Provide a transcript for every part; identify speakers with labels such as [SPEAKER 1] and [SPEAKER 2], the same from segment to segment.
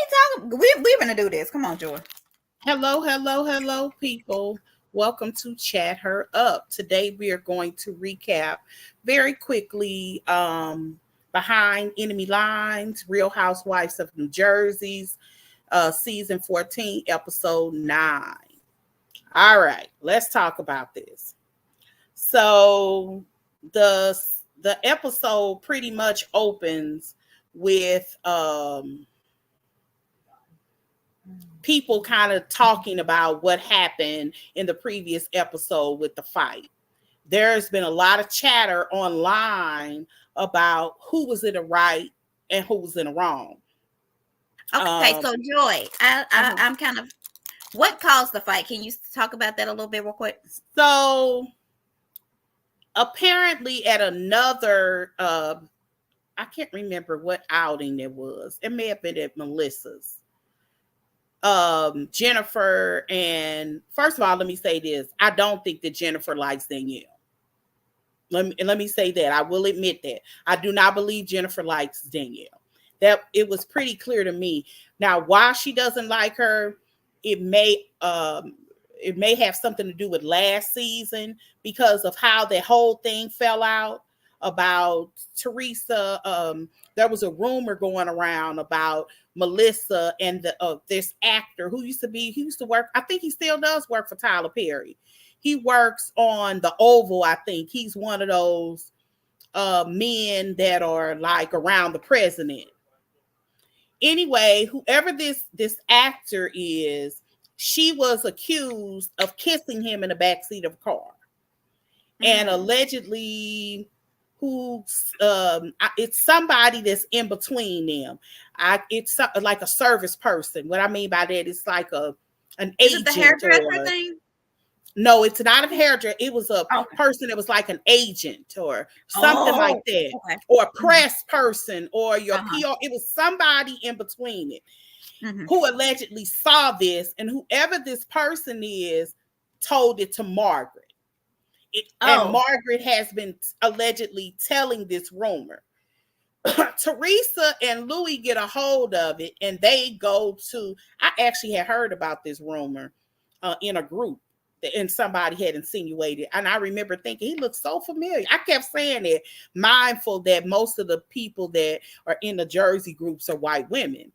[SPEAKER 1] talking. We're gonna do this. Come on, Joy.
[SPEAKER 2] Hello, people. Welcome to Chat Her Up. Today we are going to recap very quickly Behind Enemy Lines, Real Housewives of New Jersey's season 14, episode 9. All right, let's talk about this. So the episode pretty much opens with people kind of talking about what happened in the previous episode with the fight. There's been a lot of chatter online about who was in the right and who was in the wrong.
[SPEAKER 1] Okay, so Joy, I'm kind of, what caused the fight? Can you talk about that a little bit real quick?
[SPEAKER 2] So apparently at another, I can't remember what outing it was. It may have been at Melissa's. Jennifer, and first of all, let me say this. I don't think that Jennifer likes Danielle. Let me say that. I will admit that. I do not believe Jennifer likes Danielle. That it was pretty clear to me. Now, why she doesn't like her, it may have something to do with last season because of how the whole thing fell out about Teresa. There was a rumor going around about Melissa and this actor who used to work, I think he still does work for Tyler Perry. He works on the Oval, I think. He's one of those men that are like around the president. Anyway, whoever this actor is, she was accused of kissing him in the backseat of a car. And allegedly it's somebody that's in between them. It's like a service person. What I mean by that is like an agent.
[SPEAKER 1] Is it the hairdresser thing?
[SPEAKER 2] No, it's not a hairdresser. It was a person that was like an agent or something like that, or a press person or your PR. It was somebody in between it who allegedly saw this, and whoever this person is told it to Margaret. And Margaret has been allegedly telling this rumor. Teresa and Louis get a hold of it, and they go to, I actually had heard about this rumor in a group, and somebody had insinuated. And I remember thinking, he looks so familiar. I kept saying it, mindful that most of the people that are in the Jersey groups are white women.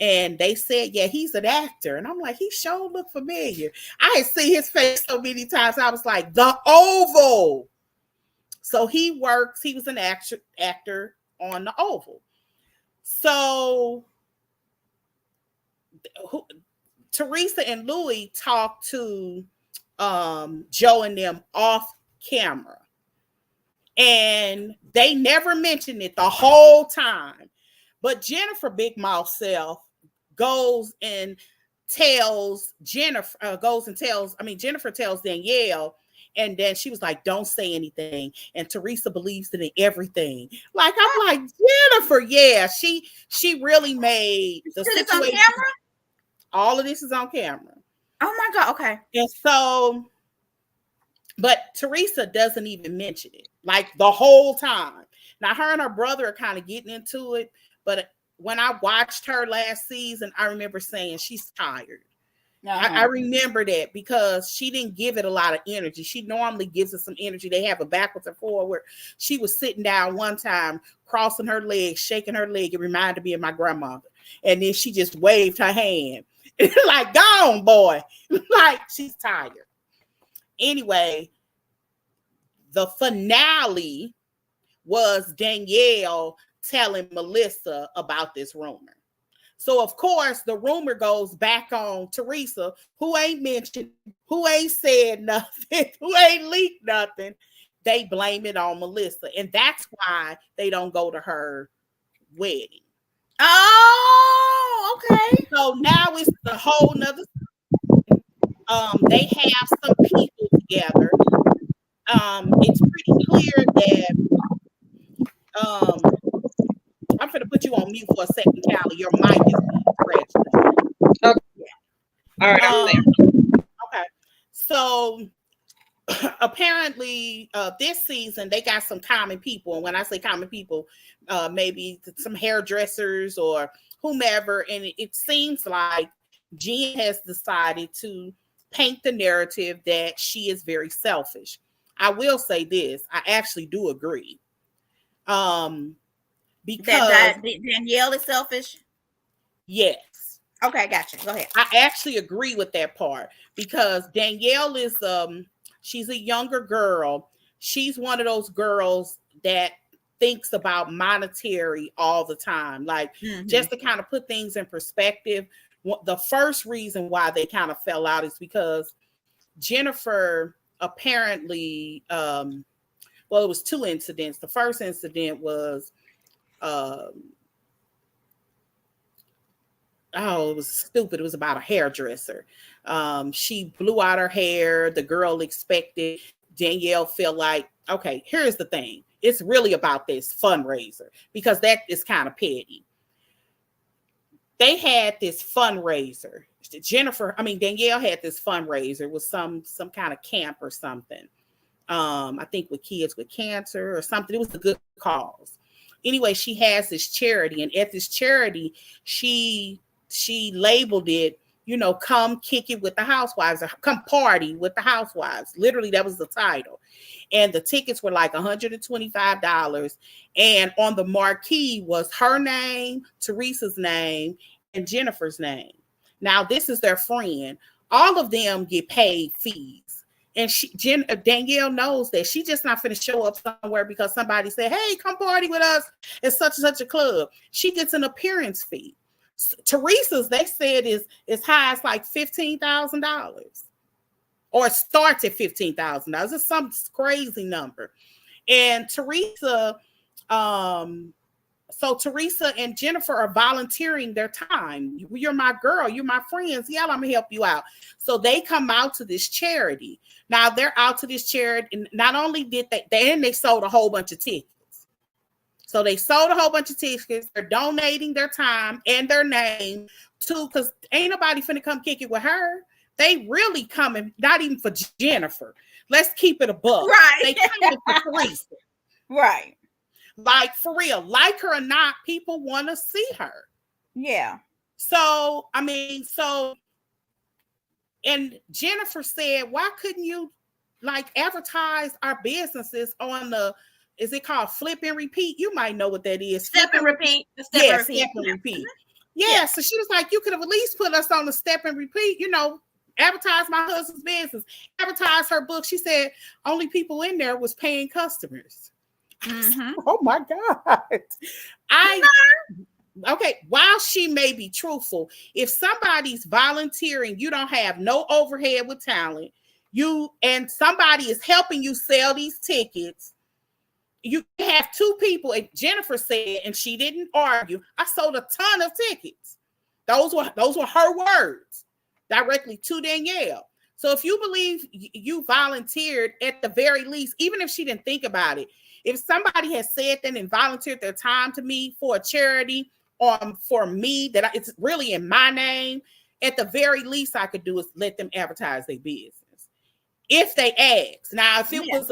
[SPEAKER 2] And they said, yeah, he's an actor. And I'm like, he sure look familiar. I had seen his face so many times. I was like, the Oval. So he was an actor on the Oval. So Teresa and Louis talked to Joe and them off camera. And they never mentioned it the whole time. But Jennifer Big Mouth self goes and tells Jennifer tells Danielle, and then she was like, don't say anything. And Teresa believes in everything. Like, I'm like, Jennifer, yeah, she really made the situation. On camera? All of this is on camera.
[SPEAKER 1] Oh my God, okay.
[SPEAKER 2] And so, but Teresa doesn't even mention it, like the whole time. Now, her and her brother are kind of getting into it, but when I watched her last season, I remember saying she's tired. I remember that because she didn't give it a lot of energy. She normally gives it some energy. They have a backwards and forward. She was sitting down one time, crossing her legs, shaking her leg. It reminded me of my grandmother. And then she just waved her hand. Like, go on, boy. Like, she's tired. Anyway, the finale was Danielle telling Melissa about this rumor. So, of course, the rumor goes back on Teresa, who ain't mentioned, who ain't said nothing, who ain't leaked nothing. They blame it on Melissa. And that's why they don't go to her wedding.
[SPEAKER 1] Oh, okay.
[SPEAKER 2] So now it's a whole nother. They have some people together. It's pretty clear that I'm going to put you on mute for a second, Callie. Your mic is scratched.
[SPEAKER 3] Okay. All right, I'm there.
[SPEAKER 2] Okay. So apparently this season they got some common people. And when I say common people, maybe some hairdressers or whomever. And it seems like Jen has decided to paint the narrative that she is very selfish. I will say this, I actually do agree. Because
[SPEAKER 1] that Danielle is selfish.
[SPEAKER 2] Yes.
[SPEAKER 1] Okay, gotcha. Go ahead.
[SPEAKER 2] I actually agree with that part because Danielle is she's a younger girl. She's one of those girls that thinks about monetary all the time. Like, just to kind of put things in perspective, the first reason why they kind of fell out is because Jennifer apparently it was two incidents. The first incident was it was stupid. It was about a hairdresser. She blew out her hair. The girl expected. Danielle felt like, okay, here's the thing. It's really about this fundraiser because that is kind of petty. They had this fundraiser. Danielle had this fundraiser with some kind of camp or something. I think with kids with cancer or something. It was a good cause. Anyway, she has this charity, and at this charity, she labeled it, come kick it with the housewives, or come party with the housewives. Literally, that was the title. And the tickets were like $125. And on the marquee was her name, Teresa's name, and Jennifer's name. Now, this is their friend. All of them get paid fees. And Danielle knows that she's just not going to show up somewhere because somebody said, hey, come party with us at such and such a club. She gets an appearance fee. Teresa's, they said, is as high as like $15,000. Or it starts at $15,000. It's some crazy number. And Teresa, so Teresa and Jennifer are volunteering their time. You're my girl. You're my friends. Yeah, I'm going to help you out. So they come out to this charity. Now they're out to this charity. And not only did they sold a whole bunch of tickets. So they sold a whole bunch of tickets. They're donating their time and their name to, because ain't nobody finna come kick it with her. They really coming, not even for Jennifer. Let's keep it a buck.
[SPEAKER 1] Right.
[SPEAKER 2] They coming for Teresa.
[SPEAKER 1] Right.
[SPEAKER 2] Like, for real, like her or not, people want to see her.
[SPEAKER 1] Yeah.
[SPEAKER 2] So, and Jennifer said, why couldn't you advertise our businesses on is it called flip and repeat? You might know what that is.
[SPEAKER 1] Step and repeat.
[SPEAKER 2] Step and repeat. Yeah. So she was like, you could have at least put us on the step and repeat, advertise my husband's business, advertise her book. She said only people in there was paying customers. Oh my God. Okay, while she may be truthful, if somebody's volunteering, you don't have no overhead with talent, and somebody is helping you sell these tickets, you have two people, and Jennifer said, and she didn't argue, I sold a ton of tickets. Those were her words directly to Danielle. So if you believe you volunteered, at the very least, even if she didn't think about it, if somebody has said that and volunteered their time to me for a charity, for me, it's really in my name, at the very least I could do is let them advertise their business. If they ask. Now, if it was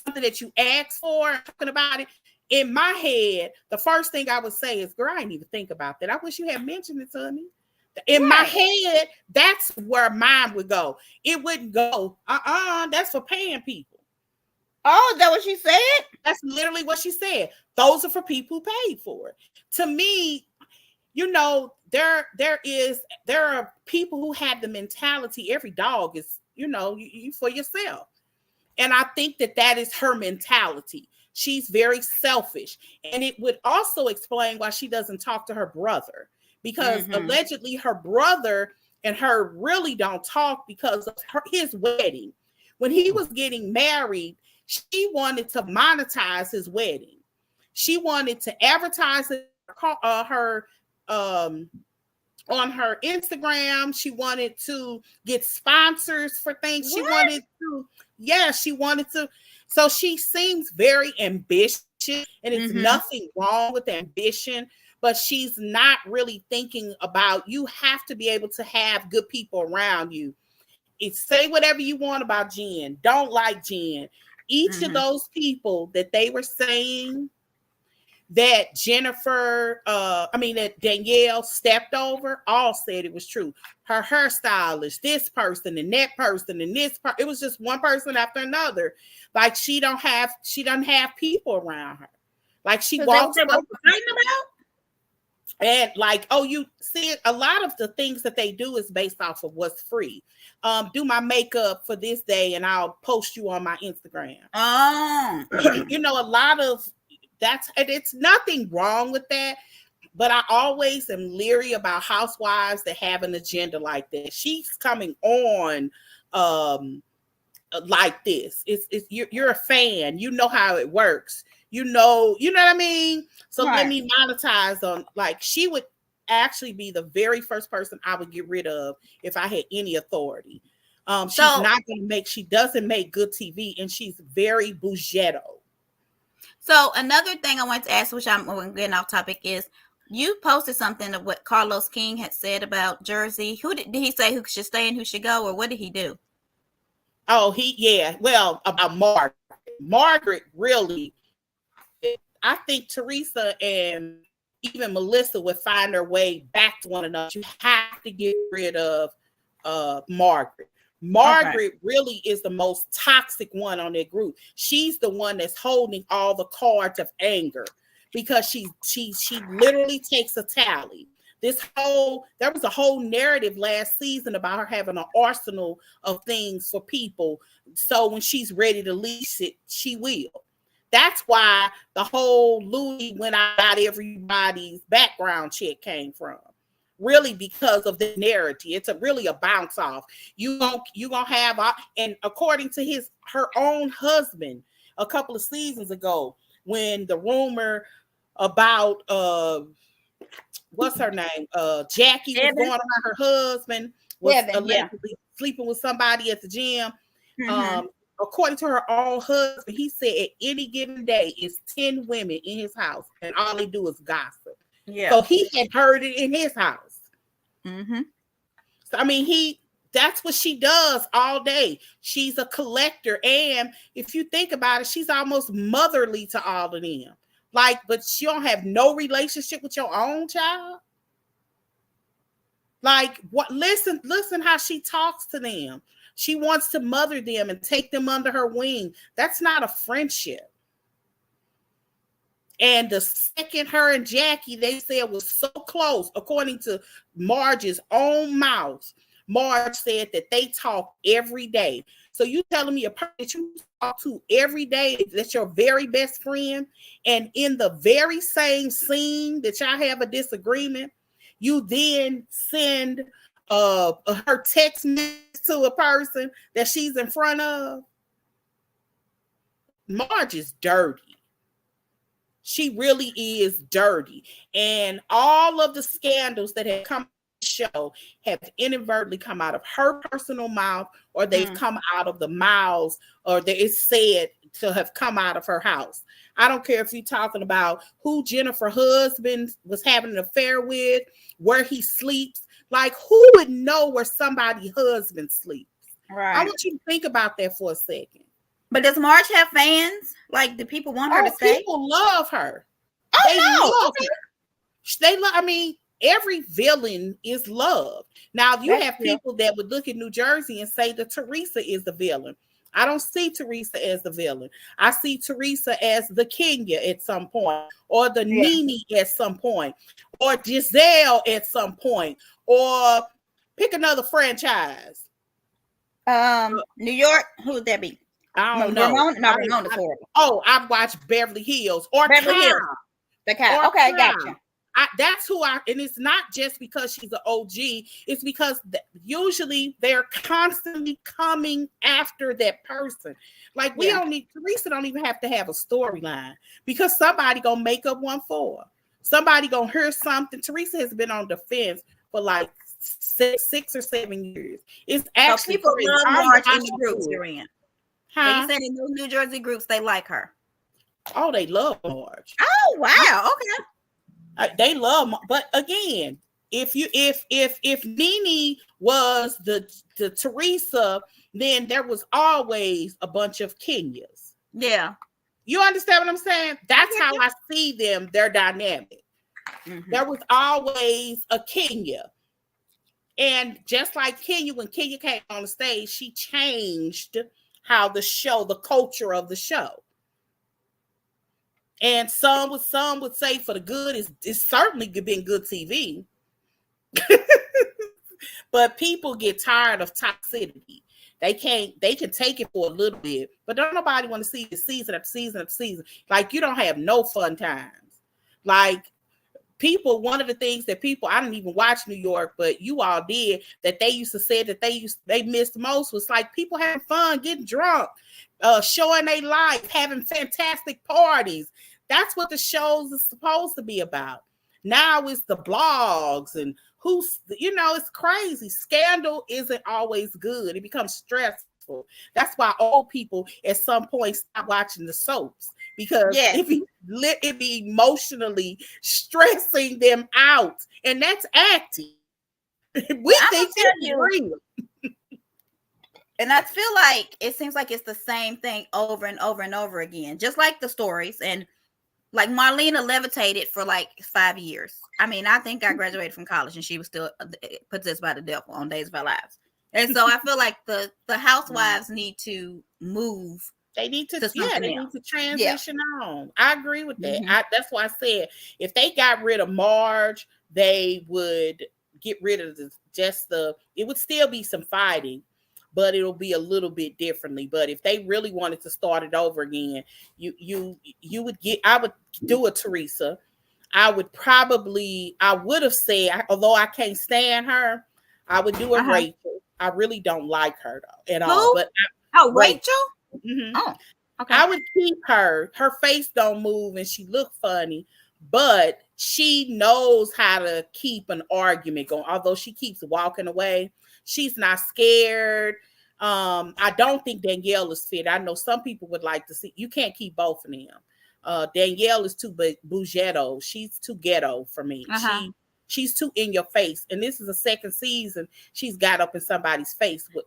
[SPEAKER 2] something that you asked for, talking about it, in my head, the first thing I would say is, girl, I didn't even think about that. I wish you had mentioned it to me. In my head, that's where mine would go. It wouldn't go, that's for paying people.
[SPEAKER 1] Oh, is that what she said?
[SPEAKER 2] That's literally what she said. Those are for people who paid for it. To me, there are people who have the mentality, every dog is, you for yourself. And I think that is her mentality. She's very selfish. And it would also explain why she doesn't talk to her brother, because allegedly her brother and her really don't talk because of his wedding. When he was getting married, she wanted to monetize his wedding. She wanted to advertise her on her Instagram. She wanted to get sponsors for things. What? She wanted to. So she seems very ambitious, and it's nothing wrong with ambition, but she's not really thinking about, you have to be able to have good people around you. say whatever you want about Jenn. Don't like Jenn. Each of those people that they were saying that that Danielle stepped over, all said it was true. Her hairstylist, this person and that person and this part. It was just one person after another. Like she doesn't have people around her. Like she walks up and like, oh, you see, a lot of the things that they do is based off of what's free. Do my makeup for this day and I'll post you on my Instagram. You know, a lot of it's nothing wrong with that, but I always am leery about housewives that have an agenda like that. She's coming on like this. You're a fan. You know how it works. You know what I mean? So let me monetize on, like, she would actually be the very first person I would get rid of if I had any authority. She doesn't make good TV, and she's very bougetto.
[SPEAKER 1] So another thing I wanted to ask, which I'm getting off topic, is you posted something of what Carlos King had said about Jersey. Who did he say who should stay and who should go, or what did he do?
[SPEAKER 2] Oh, about Margaret. Margaret, really, I think Teresa and even Melissa would find their way back to one another. You have to get rid of Margaret. Margaret really is the most toxic one on that group. She's the one that's holding all the cards of anger because she literally takes a tally. There was a whole narrative last season about her having an arsenal of things for people. So when she's ready to lease it, she will. That's why the whole Louis when I got everybody's background check came from. Really, because of the narrative. It's really a bounce off. You gonna have, and according to her own husband, a couple of seasons ago, when the rumor about what's her name, Jackie was going around, her husband was allegedly sleeping with somebody at the gym. According to her own husband, he said at any given day it's 10 women in his house, and all they do is gossip. Yeah. So he had heard it in his house. So I mean, that's what she does all day. She's a collector, and if you think about it, she's almost motherly to all of them. Like, but she don't have no relationship with your own child. Like, what? Listen how she talks to them. She wants to mother them and take them under her wing. That's not a friendship. And the second her and Jackie, they said, was so close, according to Marge's own mouth. Marge said that they talk every day. So you telling me a person that you talk to every day, that's your very best friend, and in the very same scene that y'all have a disagreement, you then send her text message to a person that she's in front of? Marge is dirty. She really is dirty. And all of the scandals that have come to the show have inadvertently come out of her personal mouth, or they've come out of the mouths, or it's said to have come out of her house. I don't care if you're talking about who Jennifer husband was having an affair with, where he sleeps. Like, who would know where somebody's husband sleeps? Right. I want you to think about that for a second.
[SPEAKER 1] But does Marge have fans? Like, do people want her to stay?
[SPEAKER 2] People love her.
[SPEAKER 1] Oh,
[SPEAKER 2] They love. I mean, every villain is loved. Now, you have people that would look at New Jersey and say that Teresa is the villain. I don't see Teresa as the villain. I see Teresa as the Kenya at some point, or the Nene at some point, or Giselle at some point, or pick another franchise.
[SPEAKER 1] New York, who would that be?
[SPEAKER 2] I don't know.
[SPEAKER 1] Ramona's horrible.
[SPEAKER 2] Oh, I've watched Beverly Hills or Beverly Hills.
[SPEAKER 1] The Cow. Okay, gotcha.
[SPEAKER 2] That's who and it's not just because she's an OG. It's because usually they're constantly coming after that person. Like, Teresa don't even have to have a storyline, because somebody gonna make up one for her. Somebody gonna hear something. Teresa has been on the fence for like 6 or 7 years. It's actually
[SPEAKER 1] people love Marge in the groups you're in. So you said in those New Jersey groups they like her.
[SPEAKER 2] Oh, they love Marge.
[SPEAKER 1] Oh, wow. Okay.
[SPEAKER 2] They love, but again, if Nene was the Teresa, then there was always a bunch of Kenyas.
[SPEAKER 1] Yeah.
[SPEAKER 2] You understand what I'm saying? That's how I see them, their dynamic. Mm-hmm. There was always a Kenya. And just like Kenya, when Kenya came on the stage, she changed how the culture of the show. And some would say for the good, it's certainly been good TV. But people get tired of toxicity. They can take it for a little bit, but don't nobody want to see it season after season after season. Like, you don't have no fun times. Like, people, one of the things that people, I didn't even watch New York, but you all did, that they used to say that they missed most was like people having fun, getting drunk, showing their life, having fantastic parties. That's what the shows is supposed to be about. Now it's the blogs and it's crazy. Scandal isn't always good. It becomes stressful. That's why old people at some point stop watching the soaps, because it be emotionally stressing them out, and that's acting. We think it's real.
[SPEAKER 1] And I feel like it seems like it's the same thing over and over and over again, just like the stories. And like Marlena levitated for like 5 years. I mean, I think I graduated from college and she was still possessed by the devil on Days of Our Lives. And so I feel like the housewives need to move.
[SPEAKER 2] They need to transition on. I agree with that. Mm-hmm. That's why I said if they got rid of Marge, they would get rid of it would still be some fighting, but it'll be a little bit differently. But if they really wanted to start it over again, I would do a Teresa. I would have said, although I can't stand her, I would do a Rachel. I really don't like her though at all. But
[SPEAKER 1] Rachel?
[SPEAKER 2] Mm-hmm. Oh, okay. I would keep her. Her face don't move and she look funny, but she knows how to keep an argument going. Although she keeps walking away, she's not scared. I don't think Danielle is fit. I know some people would like to see. You can't keep both of them. Danielle is too bougetto. She's too ghetto for me. She's too in your face. And this is the second season. She's got up in somebody's face with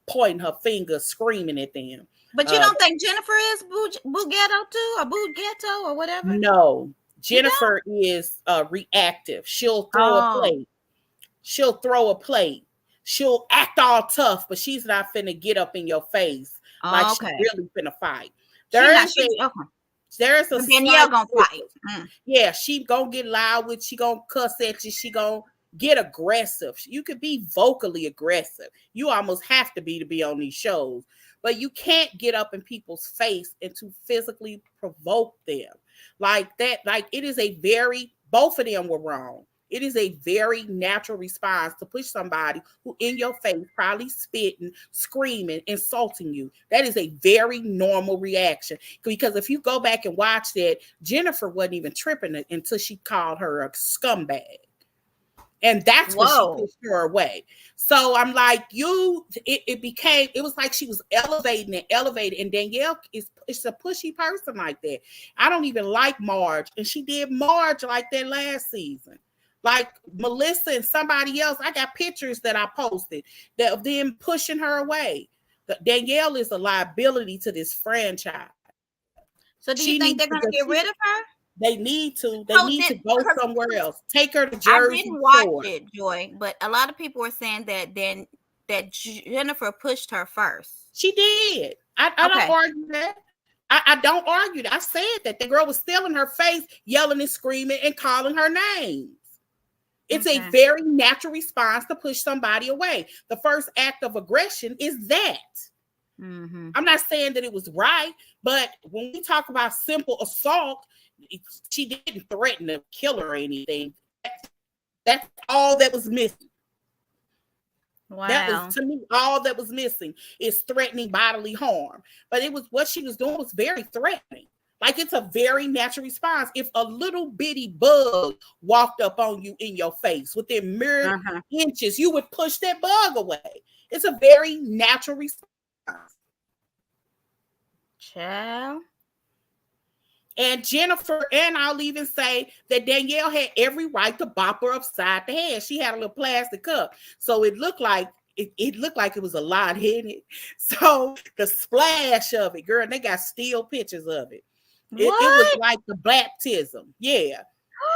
[SPEAKER 2] pointing her finger, screaming at them.
[SPEAKER 1] But you don't think Jennifer is bougetto too, or bougetto or whatever?
[SPEAKER 2] No, Jennifer is reactive. She'll throw a plate. She'll act all tough, but she's not finna get up in your face like she's really finna fight. There's a
[SPEAKER 1] Danielle gonna fight.
[SPEAKER 2] Yeah, she gonna get loud with. She gonna cuss at you. She gonna get aggressive. You could be vocally aggressive. You almost have to be on these shows, but you can't get up in people's face and to physically provoke them like that. Like, it is both of them were wrong. It is a very natural response to push somebody who in your face, probably spitting, screaming, insulting you. That is a very normal reaction. Because if you go back and watch that, Jennifer wasn't even tripping until she called her a scumbag. And that's when she pushed her away. So I'm like, it was like she was elevating. And Danielle is a pushy person like that. I don't even like Marge. And she did Marge like that last season. Like Melissa and somebody else, I got pictures that I posted of them pushing her away. Danielle is a liability to this franchise.
[SPEAKER 1] So do you think they're going to get rid of her?
[SPEAKER 2] They need to. They need to go somewhere else. Take her to Jersey.
[SPEAKER 1] I didn't watch it, Joy, but a lot of people are saying that Jennifer pushed her first.
[SPEAKER 2] She did. I don't argue that. I don't argue that. I said that the girl was still in her face, yelling and screaming and calling her names. It's a very natural response to push somebody away. The first act of aggression is that. Mm-hmm. I'm not saying that it was right, but when we talk about simple assault, she didn't threaten to kill her or anything. That's all that was missing. Wow. That was, to me, all that was missing is threatening bodily harm. But it was what she was doing was very threatening. Like, it's a very natural response. If a little bitty bug walked up on you in your face within mere inches, you would push that bug away. It's a very natural response.
[SPEAKER 1] Child.
[SPEAKER 2] And Jennifer, and I'll even say that Danielle had every right to bop her upside the head. She had a little plastic cup, so it looked like it was a lot in it. So the splash of it, girl, they got still pictures of it. It was like the baptism, yeah.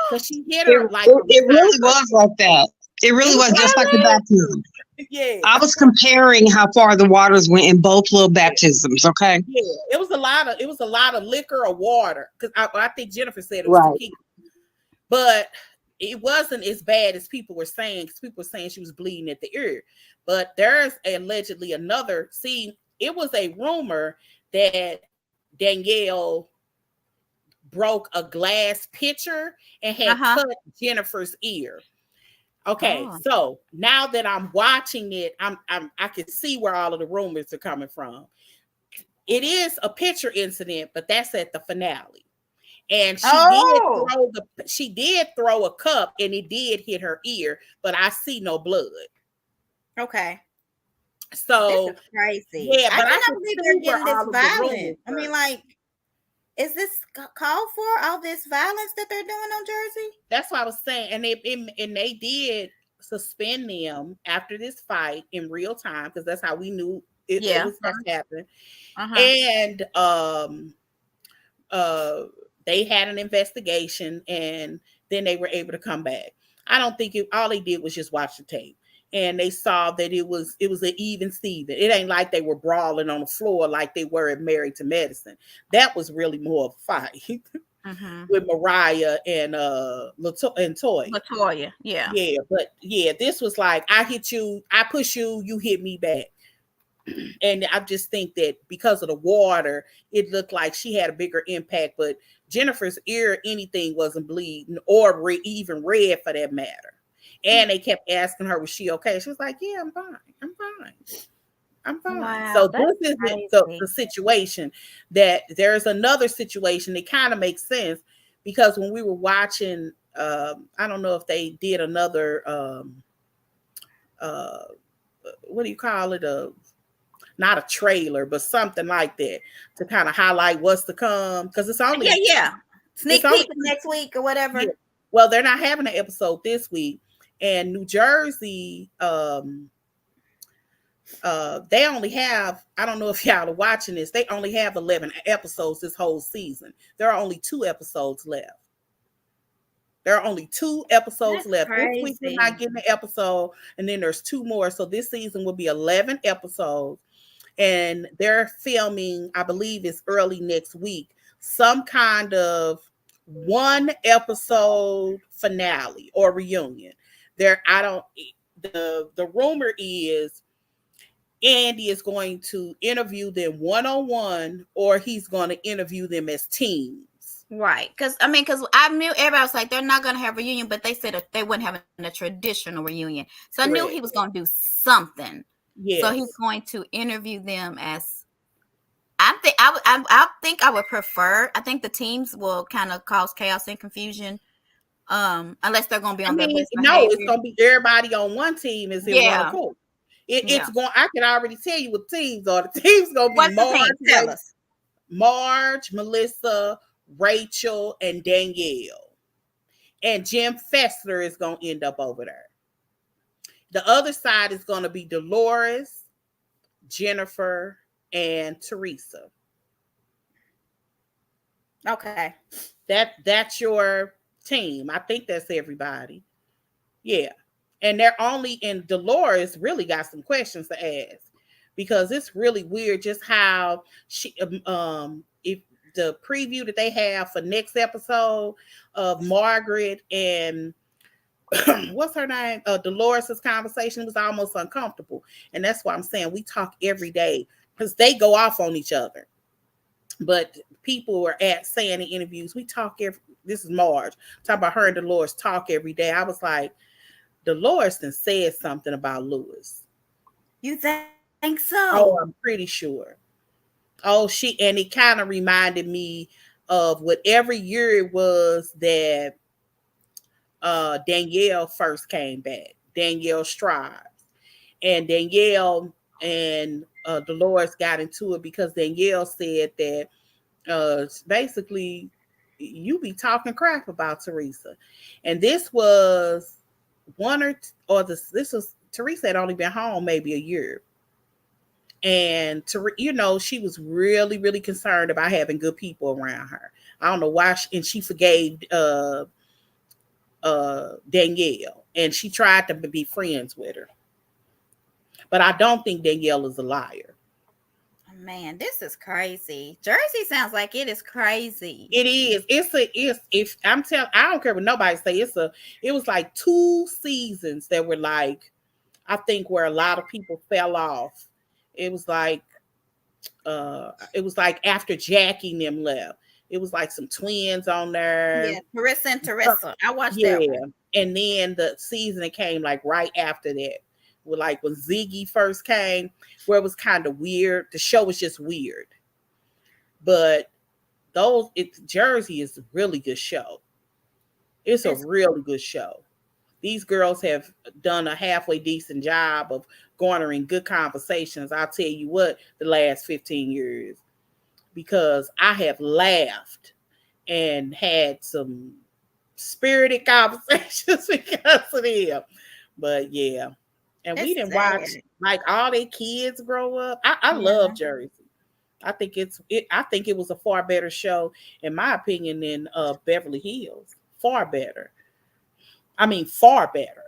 [SPEAKER 2] Because she hit her
[SPEAKER 3] it really was like that. It really was just like the baptism.
[SPEAKER 2] Yeah.
[SPEAKER 3] I was comparing how far the waters went in both little baptisms. Okay.
[SPEAKER 2] Yeah, it was a lot of liquor or water, because I think Jennifer said it was tequila, but it wasn't as bad as people were saying. Because people were saying she was bleeding at the ear, but there's allegedly another. See, it was a rumor that Danielle broke a glass pitcher and had cut Jennifer's ear. Okay, so now that I'm watching it, I can see where all of the rumors are coming from. It is a pitcher incident, but that's at the finale. And she did throw a cup, and it did hit her ear, but I see no blood.
[SPEAKER 1] Okay.
[SPEAKER 2] So
[SPEAKER 1] this is crazy.
[SPEAKER 2] Yeah, but
[SPEAKER 1] I cannot believe they're getting this violent. I mean, like, is this called for, all this violence that they're doing on Jersey?
[SPEAKER 2] That's what I was saying. And they did suspend them after this fight in real time, because that's how we knew it was going to happen. And they had an investigation, and then they were able to come back. I don't think all they did was just watch the tape, and they saw that it was an even Steven. It ain't like they were brawling on the floor like they were at Married to Medicine. That was really more of a fight with Mariah and
[SPEAKER 1] Latoya. Yeah,
[SPEAKER 2] but this was like, I hit you, I push you, you hit me back. And I just think that because of the water, it looked like she had a bigger impact. But Jennifer's ear, anything wasn't bleeding, or even red for that matter. And they kept asking her, was she okay? She was like, yeah, I'm fine.
[SPEAKER 1] Wow,
[SPEAKER 2] so this is the situation. That there's another situation that kind of makes sense, because when we were watching, I don't know if they did another, what do you call it? Not a trailer, but something like that, to kind of highlight what's to come. Because it's only
[SPEAKER 1] sneak peek next week or whatever.
[SPEAKER 2] Yeah. Well, they're not having an episode this week, and New Jersey, they only have, I don't know if y'all are watching this, they only have 11 episodes this whole season. There are only 2 episodes left. There are only 2 episodes left.
[SPEAKER 1] Crazy.
[SPEAKER 2] This week we're not getting an episode, and then there's 2 more. So this season will be 11 episodes. And they're filming, I believe it's early next week, some kind of 1 episode finale or reunion. The rumor is Andy is going to interview them one-on-one, or he's going to interview them as teams.
[SPEAKER 1] Right. Because I knew everybody was like, they're not going to have a reunion, but they said they wouldn't have a traditional reunion. So I knew he was going to do something. Yes. So he's going to interview them as, I think I would prefer, I think the teams will kind of cause chaos and confusion, unless they're going to be on
[SPEAKER 2] it's going to be everybody on one team is in one court. It's going, I can already tell you what teams are. The team's going to be Marge, Melissa, Rachel, and Danielle. And Jim Fessler is going to end up over there. The other side is going to be Dolores, Jennifer, and Teresa.
[SPEAKER 1] Okay.
[SPEAKER 2] That's your team. I think that's everybody. Yeah. And they're only, and Dolores really got some questions to ask, because it's really weird just how she, if the preview that they have for next episode of Margaret and what's her name? Dolores' conversation was almost uncomfortable. And that's why I'm saying we talk every day, because they go off on each other. But people were saying in interviews, we talk this is Marge, talk about her and Dolores talk every day. I was like, Dolores then said something about Lewis.
[SPEAKER 1] You think so?
[SPEAKER 2] Oh, I'm pretty sure. Oh, and it kind of reminded me of whatever year it was that Danielle first came back, Danielle Strives. And Danielle and Dolores got into it because Danielle said that basically you be talking crap about Teresa. And this was this was Teresa had only been home maybe a year. And she was really, really concerned about having good people around her. I don't know why, and she forgave Danielle, and she tried to be friends with her. But I don't think Danielle is a liar.
[SPEAKER 1] Man, this is crazy. Jersey sounds like it is crazy.
[SPEAKER 2] It is. If I'm telling, I don't care what nobody say. It was like 2 seasons that were like, I think where a lot of people fell off. It was like after Jackie and them left. It was like some twins on there.
[SPEAKER 1] Yeah, Teresa and Teresa. I watched that one.
[SPEAKER 2] And then the season that came like right after that. Like when Ziggy first came, where it was kind of weird. The show was just weird. But Jersey is a really good show. It's a really good show. These girls have done a halfway decent job of garnering good conversations. I'll tell you what, the last 15 years, because I have laughed and had some spirited conversations because of them. But yeah, and we didn't watch like all their kids grow up. I love Jersey. I think it was a far better show, in my opinion, than Beverly Hills. Far better. I mean, far better.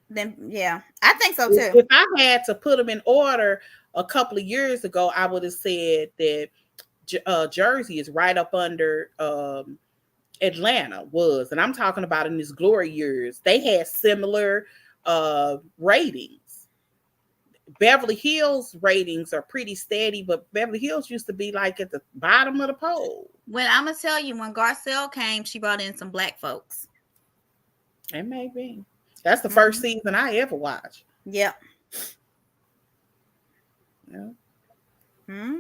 [SPEAKER 1] Then yeah, I think so too.
[SPEAKER 2] If I had to put them in order a couple of years ago, I would have said that Jersey is right up under Atlanta was, and I'm talking about in his glory years. They had similar ratings. Beverly Hills ratings are pretty steady, but Beverly Hills used to be like at the bottom of the poll.
[SPEAKER 1] When I'm gonna tell you, when Garcelle came, she brought in some black folks.
[SPEAKER 2] It may be. That's the first season I ever watched.
[SPEAKER 1] Yep.
[SPEAKER 2] Yeah.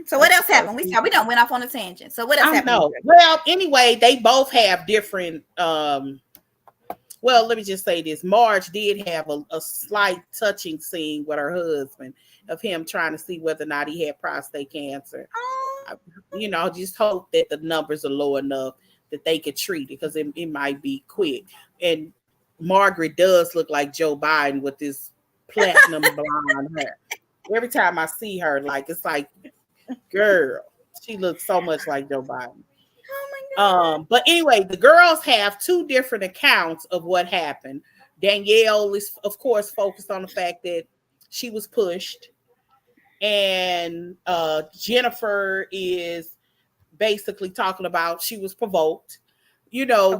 [SPEAKER 1] So what else happened? We done went off on a tangent. So what else happened?
[SPEAKER 2] Well, anyway, they both have different. Well, let me just say this: Marge did have a slight touching scene with her husband of him trying to see whether or not he had prostate cancer. Just hope that the numbers are low enough that they could treat it, because it might be quick. And Margaret does look like Joe Biden with this platinum blonde hair. Every time I see her, it's like, girl, she looks so much like Joe Biden.
[SPEAKER 1] Oh my God.
[SPEAKER 2] But anyway, the girls have 2 different accounts of what happened. Danielle is, of course, focused on the fact that she was pushed, and Jennifer is basically talking about she was provoked.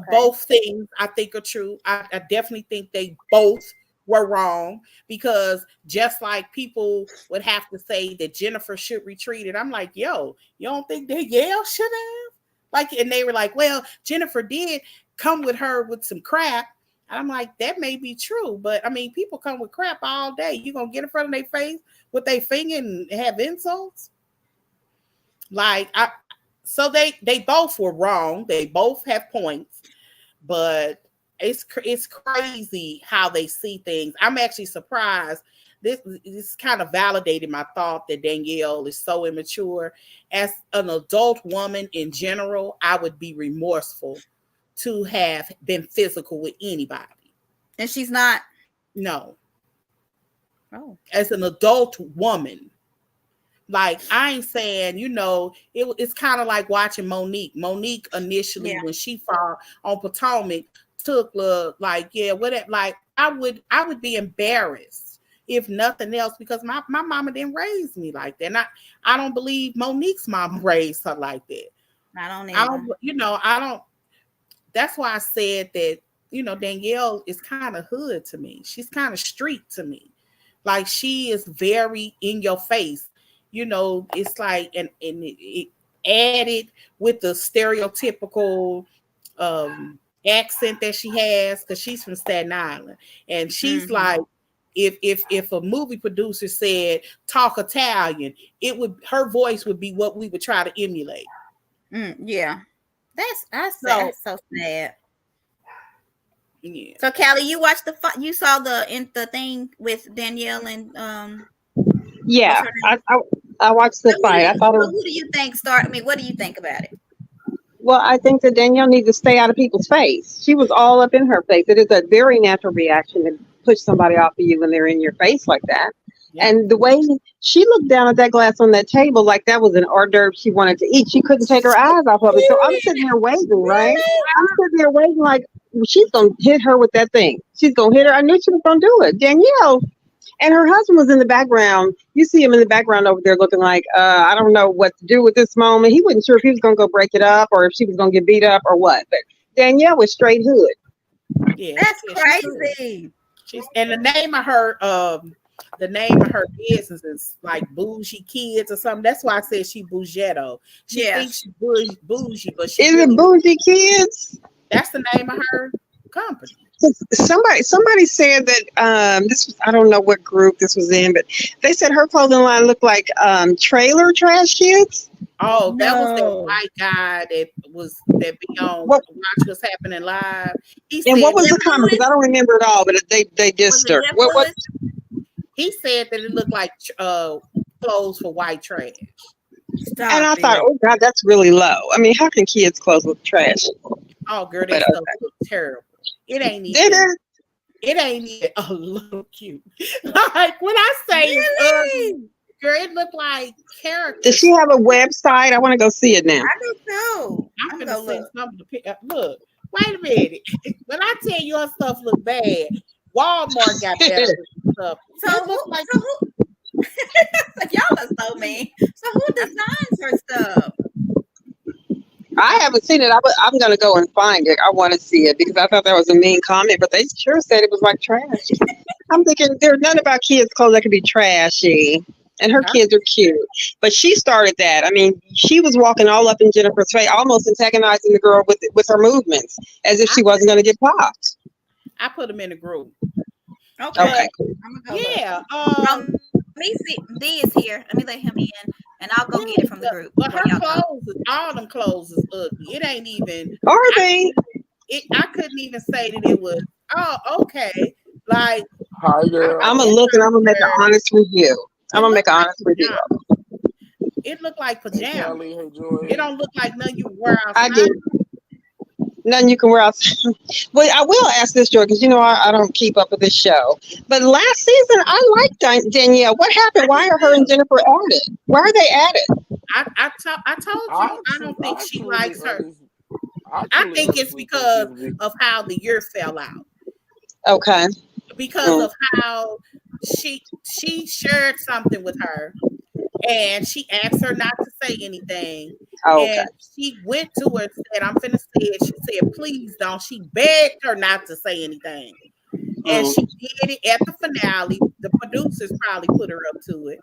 [SPEAKER 2] Both things I think are true. I definitely think they both were wrong, because just like people would have to say that Jennifer should retreat, and I'm like, yo, you don't think Danielle should have? And they were like, well, Jennifer did come with her with some crap. And I'm like, that may be true, but I mean, people come with crap all day. You gonna get in front of their face with their finger and have insults? So they both were wrong. They both have points, but it's crazy how they see things. I'm actually surprised. This kind of validated my thought that Danielle is so immature. As an adult woman in general, I would be remorseful to have been physical with anybody.
[SPEAKER 1] And she's not?
[SPEAKER 2] No.
[SPEAKER 1] Oh.
[SPEAKER 2] As an adult woman. I ain't saying, it's kind of like watching Monique. Monique initially, when she fought on Potomac, took whatever. I would be embarrassed, if nothing else, because my mama didn't raise me like that. And I don't believe Monique's mom raised her like that.
[SPEAKER 1] I don't.
[SPEAKER 2] That's why I said that, Danielle is kind of hood to me. She's kind of street to me. She is very in your face. It's like, and it added with the stereotypical accent that she has, because she's from Staten Island, and she's like, if a movie producer said talk Italian, her voice would be what we would try to emulate.
[SPEAKER 1] Yeah, that's so sad.
[SPEAKER 2] Yeah.
[SPEAKER 1] So Callie, you watched you saw the thing with Danielle and
[SPEAKER 3] Yeah, I watched the fight. I thought.
[SPEAKER 1] Who do you think started? What do you think about it?
[SPEAKER 3] Well, I think that Danielle needs to stay out of people's face. She was all up in her face. It is a very natural reaction to push somebody off of you when they're in your face like that. Yep. And the way she looked down at that glass on that table like that was an hors d'oeuvre she wanted to eat. She couldn't take her eyes off of it. So I'm sitting there waiting, right? I'm sitting there waiting like, she's going to hit her with that thing. She's going to hit her. I knew she was going to do it. Danielle and her husband was in the background. You see him in the background over there looking like, I don't know what to do with this moment. He wasn't sure if he was going to go break it up or if she was going to get beat up or what. But Danielle was straight hood.
[SPEAKER 1] Yeah, that's crazy.
[SPEAKER 2] And the name of her business is like Boujie Kids or something. That's why I said she Bougetto. She thinks she bougie, but she
[SPEAKER 3] is it Boujie Kids?
[SPEAKER 2] That's the name of her company.
[SPEAKER 3] Somebody said that this was, I don't know what group this was in, but they said her clothing line looked like trailer trash kids.
[SPEAKER 2] Oh, that was the white guy that be on Watch What's Happening Live.
[SPEAKER 3] And what was the comment? Because I don't remember it all, but they dissed her. What?
[SPEAKER 2] He said that it looked like clothes for white trash.
[SPEAKER 3] And I thought, oh God, that's really low. I mean, how can kids clothes look trash?
[SPEAKER 2] Oh, girl, that stuff look terrible. It ain't even. It ain't even a little cute. Like when I say it's ugly, girl, it looked like characters.
[SPEAKER 3] Does she have a website? I want to go see it now.
[SPEAKER 1] I don't know.
[SPEAKER 2] I'm gonna send something to pick up. Look, wait a minute. When I tell you your stuff look bad, Walmart got better stuff.
[SPEAKER 1] So who? Like y'all are so mean. So who designs her stuff?
[SPEAKER 3] I haven't seen it. I'm going to go and find it. I want to see it because I thought that was a mean comment, but they sure said it was like trash. I'm thinking there's nothing about kids' clothes that could be trashy. And her kids are cute. But she started that. I mean, she was walking all up in Jennifer's face, almost antagonizing the girl with her movements, as if she wasn't going to get popped.
[SPEAKER 2] I put them in a group.
[SPEAKER 1] Okay.
[SPEAKER 2] I'm gonna go
[SPEAKER 1] yeah. Me see D is here. Let me let him in, and I'll go get it from the group.
[SPEAKER 2] But her clothes, all them clothes is ugly. It ain't even.
[SPEAKER 3] Are they?
[SPEAKER 2] I couldn't even say that it was. Oh, okay. Like,
[SPEAKER 3] I'm gonna look and I'm gonna make an honest review. I'm gonna make an honest review.
[SPEAKER 2] It looked like pajamas. It don't look like none you wear outside.
[SPEAKER 3] I do. None you can wear outside. Well, I will ask this, Joy, because you know I don't keep up with this show. But last season, I liked Danielle. What happened? Why are her and Jennifer added? Why are they added?
[SPEAKER 2] I told you I don't think she likes her. I think it's because of how the year fell out.
[SPEAKER 3] Okay.
[SPEAKER 2] Because of how she shared something with her. And she asked her not to say anything.
[SPEAKER 3] Okay.
[SPEAKER 2] And she went to her and said, I'm finna say it. She said, please don't. She begged her not to say anything. And she did it at the finale. The producers probably put her up to it.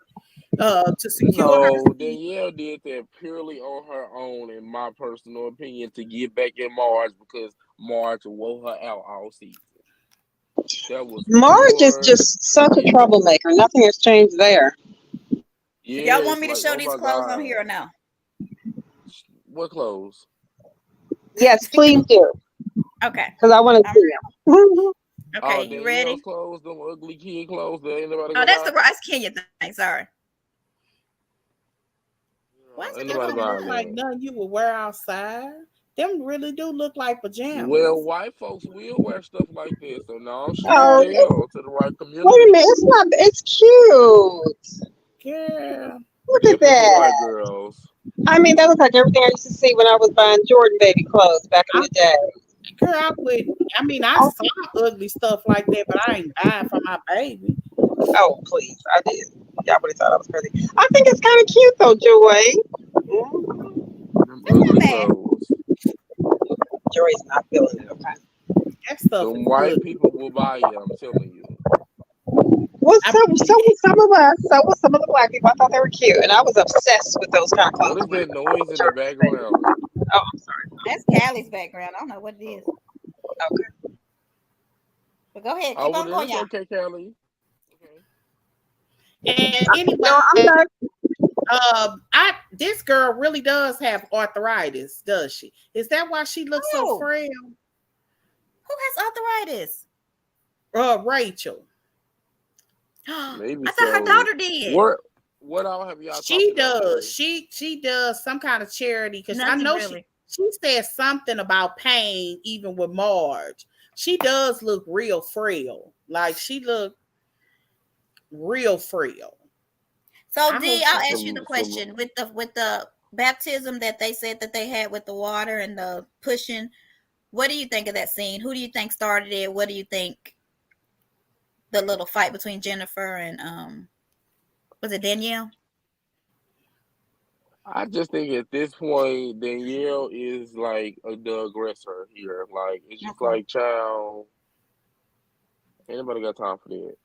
[SPEAKER 2] To secure her.
[SPEAKER 4] Danielle did that purely on her own, in my personal opinion, to get back at Marge because Marge wore her out all season.
[SPEAKER 3] Marge is just such a troublemaker. Nothing has changed there.
[SPEAKER 1] Yeah, y'all want me to show these clothes on here or no?
[SPEAKER 4] What clothes?
[SPEAKER 3] Yes, please do.
[SPEAKER 1] Okay.
[SPEAKER 3] Because I want to see them.
[SPEAKER 1] Okay, you ready?
[SPEAKER 4] Clothes, them ugly kid clothes. That ain't nobody
[SPEAKER 1] that's the Rice Kenya thing. Sorry.
[SPEAKER 2] Why does that look like none you would wear outside? Them really do look like pajamas.
[SPEAKER 4] Well, white folks will wear stuff like this, so no, she to the right community.
[SPEAKER 3] Wait a minute, it's not. It's cute.
[SPEAKER 2] Yeah.
[SPEAKER 3] Look at that.
[SPEAKER 4] White girls.
[SPEAKER 3] I mean, that looks like everything I used to see when I was buying Jordan baby clothes back in the day.
[SPEAKER 2] Girl, I saw ugly stuff like that, but I ain't buying for my baby.
[SPEAKER 3] Oh, please. I did. Y'all would have thought I was crazy. I think it's kind of cute, though, Joy.
[SPEAKER 4] Ugly clothes.
[SPEAKER 3] Joy's not feeling it, okay?
[SPEAKER 2] That stuff
[SPEAKER 4] the white good. People will buy you, I'm telling you.
[SPEAKER 3] Well, so was some of us. So was some of the black people. I thought they were cute, and I was obsessed with those kind of clothes.
[SPEAKER 4] What is that noise in the background?
[SPEAKER 3] Oh, I'm sorry.
[SPEAKER 1] That's Callie's background. I don't know what it is.
[SPEAKER 3] Okay.
[SPEAKER 1] But go ahead. Keep on going, y'all.
[SPEAKER 4] Okay, Callie.
[SPEAKER 2] Okay. And anyway,
[SPEAKER 3] no, I'm not.
[SPEAKER 2] This girl really does have arthritis, does she? Is that why she looks so frail?
[SPEAKER 1] Who has arthritis?
[SPEAKER 2] Rachel.
[SPEAKER 4] Maybe
[SPEAKER 1] I thought her daughter did.
[SPEAKER 4] What all have y'all?
[SPEAKER 2] She does. She does some kind of charity because I know really. She said something about pain, even with Marge. She does look real frail. Like she looked real frail.
[SPEAKER 1] So D, I'll ask you the question with the baptism that they said that they had with the water and the pushing. What do you think of that scene? Who do you think started it? What do you think the little fight between Jennifer and was it Danielle?
[SPEAKER 4] I just think at this point, Danielle is like the aggressor here. Like it's just like, child, anybody got time for that?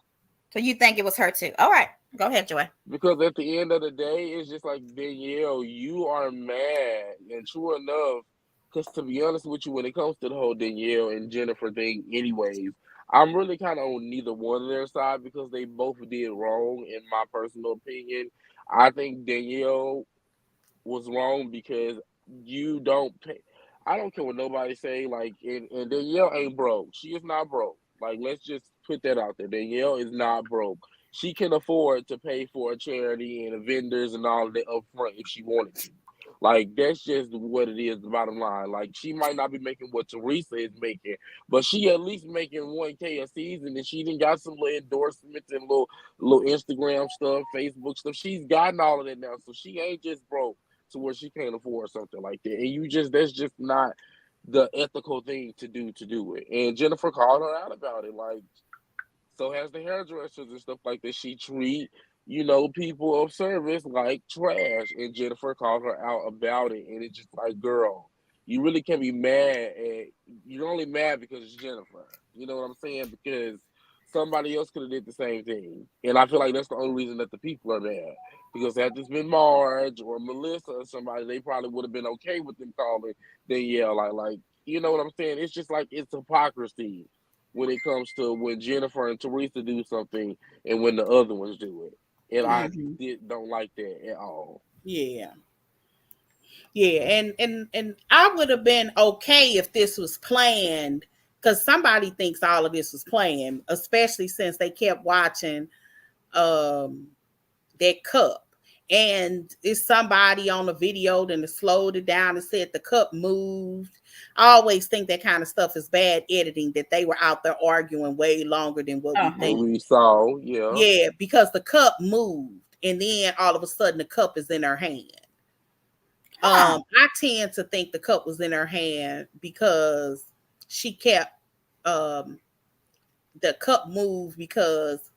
[SPEAKER 1] So you think it was her too? All right, go ahead, Joy.
[SPEAKER 4] Because at the end of the day, it's just like, Danielle, you are mad, and true enough. Because to be honest with you, when it comes to the whole Danielle and Jennifer thing, anyways, I'm really kind of on neither one of their side because they both did wrong, in my personal opinion. I think Danielle was wrong because you don't pay. I don't care what nobody say. Like, and Danielle ain't broke. She is not broke. Like, let's just put that out there. Danielle is not broke. She can afford to pay for a charity and vendors and all of that up front if she wanted to. Like, that's just what it is, the bottom line. Like, she might not be making what Teresa is making, but she at least making 1K a season, and she done got some little endorsements and little Instagram stuff, Facebook stuff. She's gotten all of that now, so she ain't just broke to where she can't afford something like that. And that's just not the ethical thing to do it. And Jennifer called her out about it. Like, so has the hairdressers and stuff like that. She treat, people of service like trash. And Jennifer called her out about it. And it's just like, girl, you really can't be mad you're only mad because it's Jennifer. You know what I'm saying? Because somebody else could have did the same thing. And I feel like that's the only reason that the people are mad. Because had this been Marge or Melissa or somebody, they probably would have been okay with them calling Danielle. Like, you know what I'm saying? It's just like, it's hypocrisy when it comes to when Jennifer and Teresa do something and when the other ones do it. And I don't like that at all.
[SPEAKER 2] Yeah. Yeah, and I would have been okay if this was planned, because somebody thinks all of this was planned, especially since they kept watching that cup. And it's somebody on the video then slowed it down and said the cup moved. I always think that kind of stuff is bad editing, that they were out there arguing way longer than what we think.
[SPEAKER 4] We saw, yeah.
[SPEAKER 2] Yeah, because the cup moved and then all of a sudden the cup is in her hand. I tend to think the cup was in her hand because she kept the cup moved because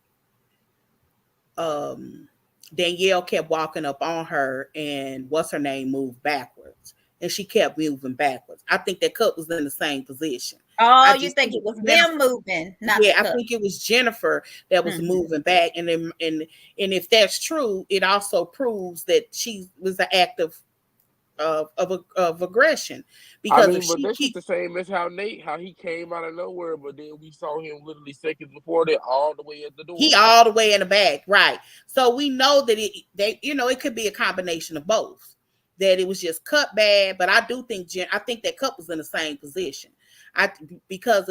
[SPEAKER 2] Danielle kept walking up on her and what's her name moved backwards and she kept moving backwards. I think that cup was in the same position.
[SPEAKER 1] Oh, you think it was them moving? Not
[SPEAKER 2] yeah, I think it was Jennifer that was moving back, and if that's true, it also proves that she was an act of aggression. Because
[SPEAKER 4] but that's just the same as how he came out of nowhere, but then we saw him literally seconds before that all the way at the door.
[SPEAKER 2] He all the way in the back, right? So we know that it could be a combination of both. That it was just cut bad, but I do think I think that cup was in the same position. Because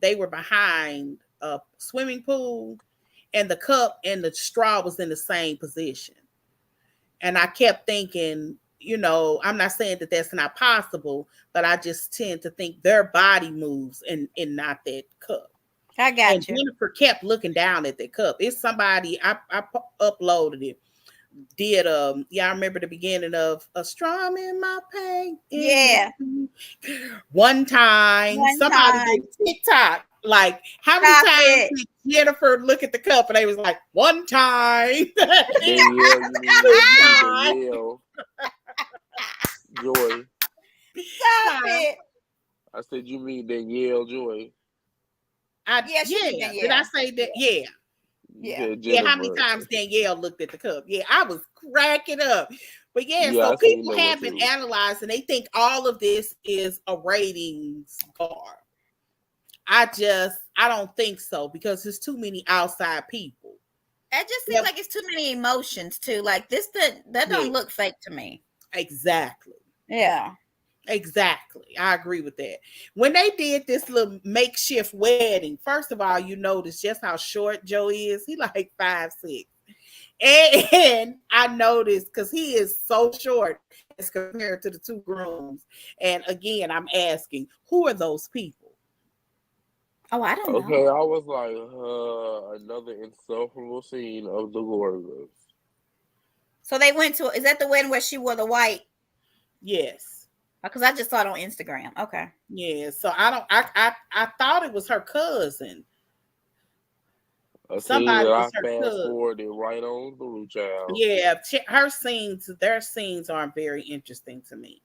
[SPEAKER 2] they were behind a swimming pool, and the cup and the straw was in the same position, and I kept thinking, I'm not saying that that's not possible, but I just tend to think their body moves and not that cup.
[SPEAKER 1] I got
[SPEAKER 2] you. Jennifer kept looking down at the cup. It's somebody I uploaded it. Did I remember the beginning of a straw in my pain.
[SPEAKER 1] Yeah.
[SPEAKER 2] One time somebody did TikTok. Like, how many times did Jennifer look at the cup and they was like, one time.
[SPEAKER 4] Danielle. Joy.
[SPEAKER 1] Stop it.
[SPEAKER 4] I said, you mean Danielle Joy?
[SPEAKER 2] Danielle. Did I say that? Yeah. Yeah. How many times Danielle looked at the cup? Yeah, I was cracking up. But so people have been analyzing. They think all of this is a ratings bar. I don't think so, because there's too many outside people.
[SPEAKER 1] It just seems like it's too many emotions too. Like this, that don't look fake to me.
[SPEAKER 2] Exactly.
[SPEAKER 1] Yeah.
[SPEAKER 2] Exactly. I agree with that. When they did this little makeshift wedding, first of all, you notice just how short Joe is. He like 5'6". And I noticed because he is so short as compared to the two grooms. And again, I'm asking, who are those people?
[SPEAKER 1] Oh, I don't know.
[SPEAKER 4] Okay, I was like, another insufferable scene of the Gorgas.
[SPEAKER 1] So they went to, is that the wedding where she wore the white?
[SPEAKER 2] Yes.
[SPEAKER 1] Because I just saw it on Instagram. Okay.
[SPEAKER 2] Yeah, so I thought it was her cousin.
[SPEAKER 4] Somebody I fast forwarded right on through, child.
[SPEAKER 2] Yeah, their scenes aren't very interesting to me.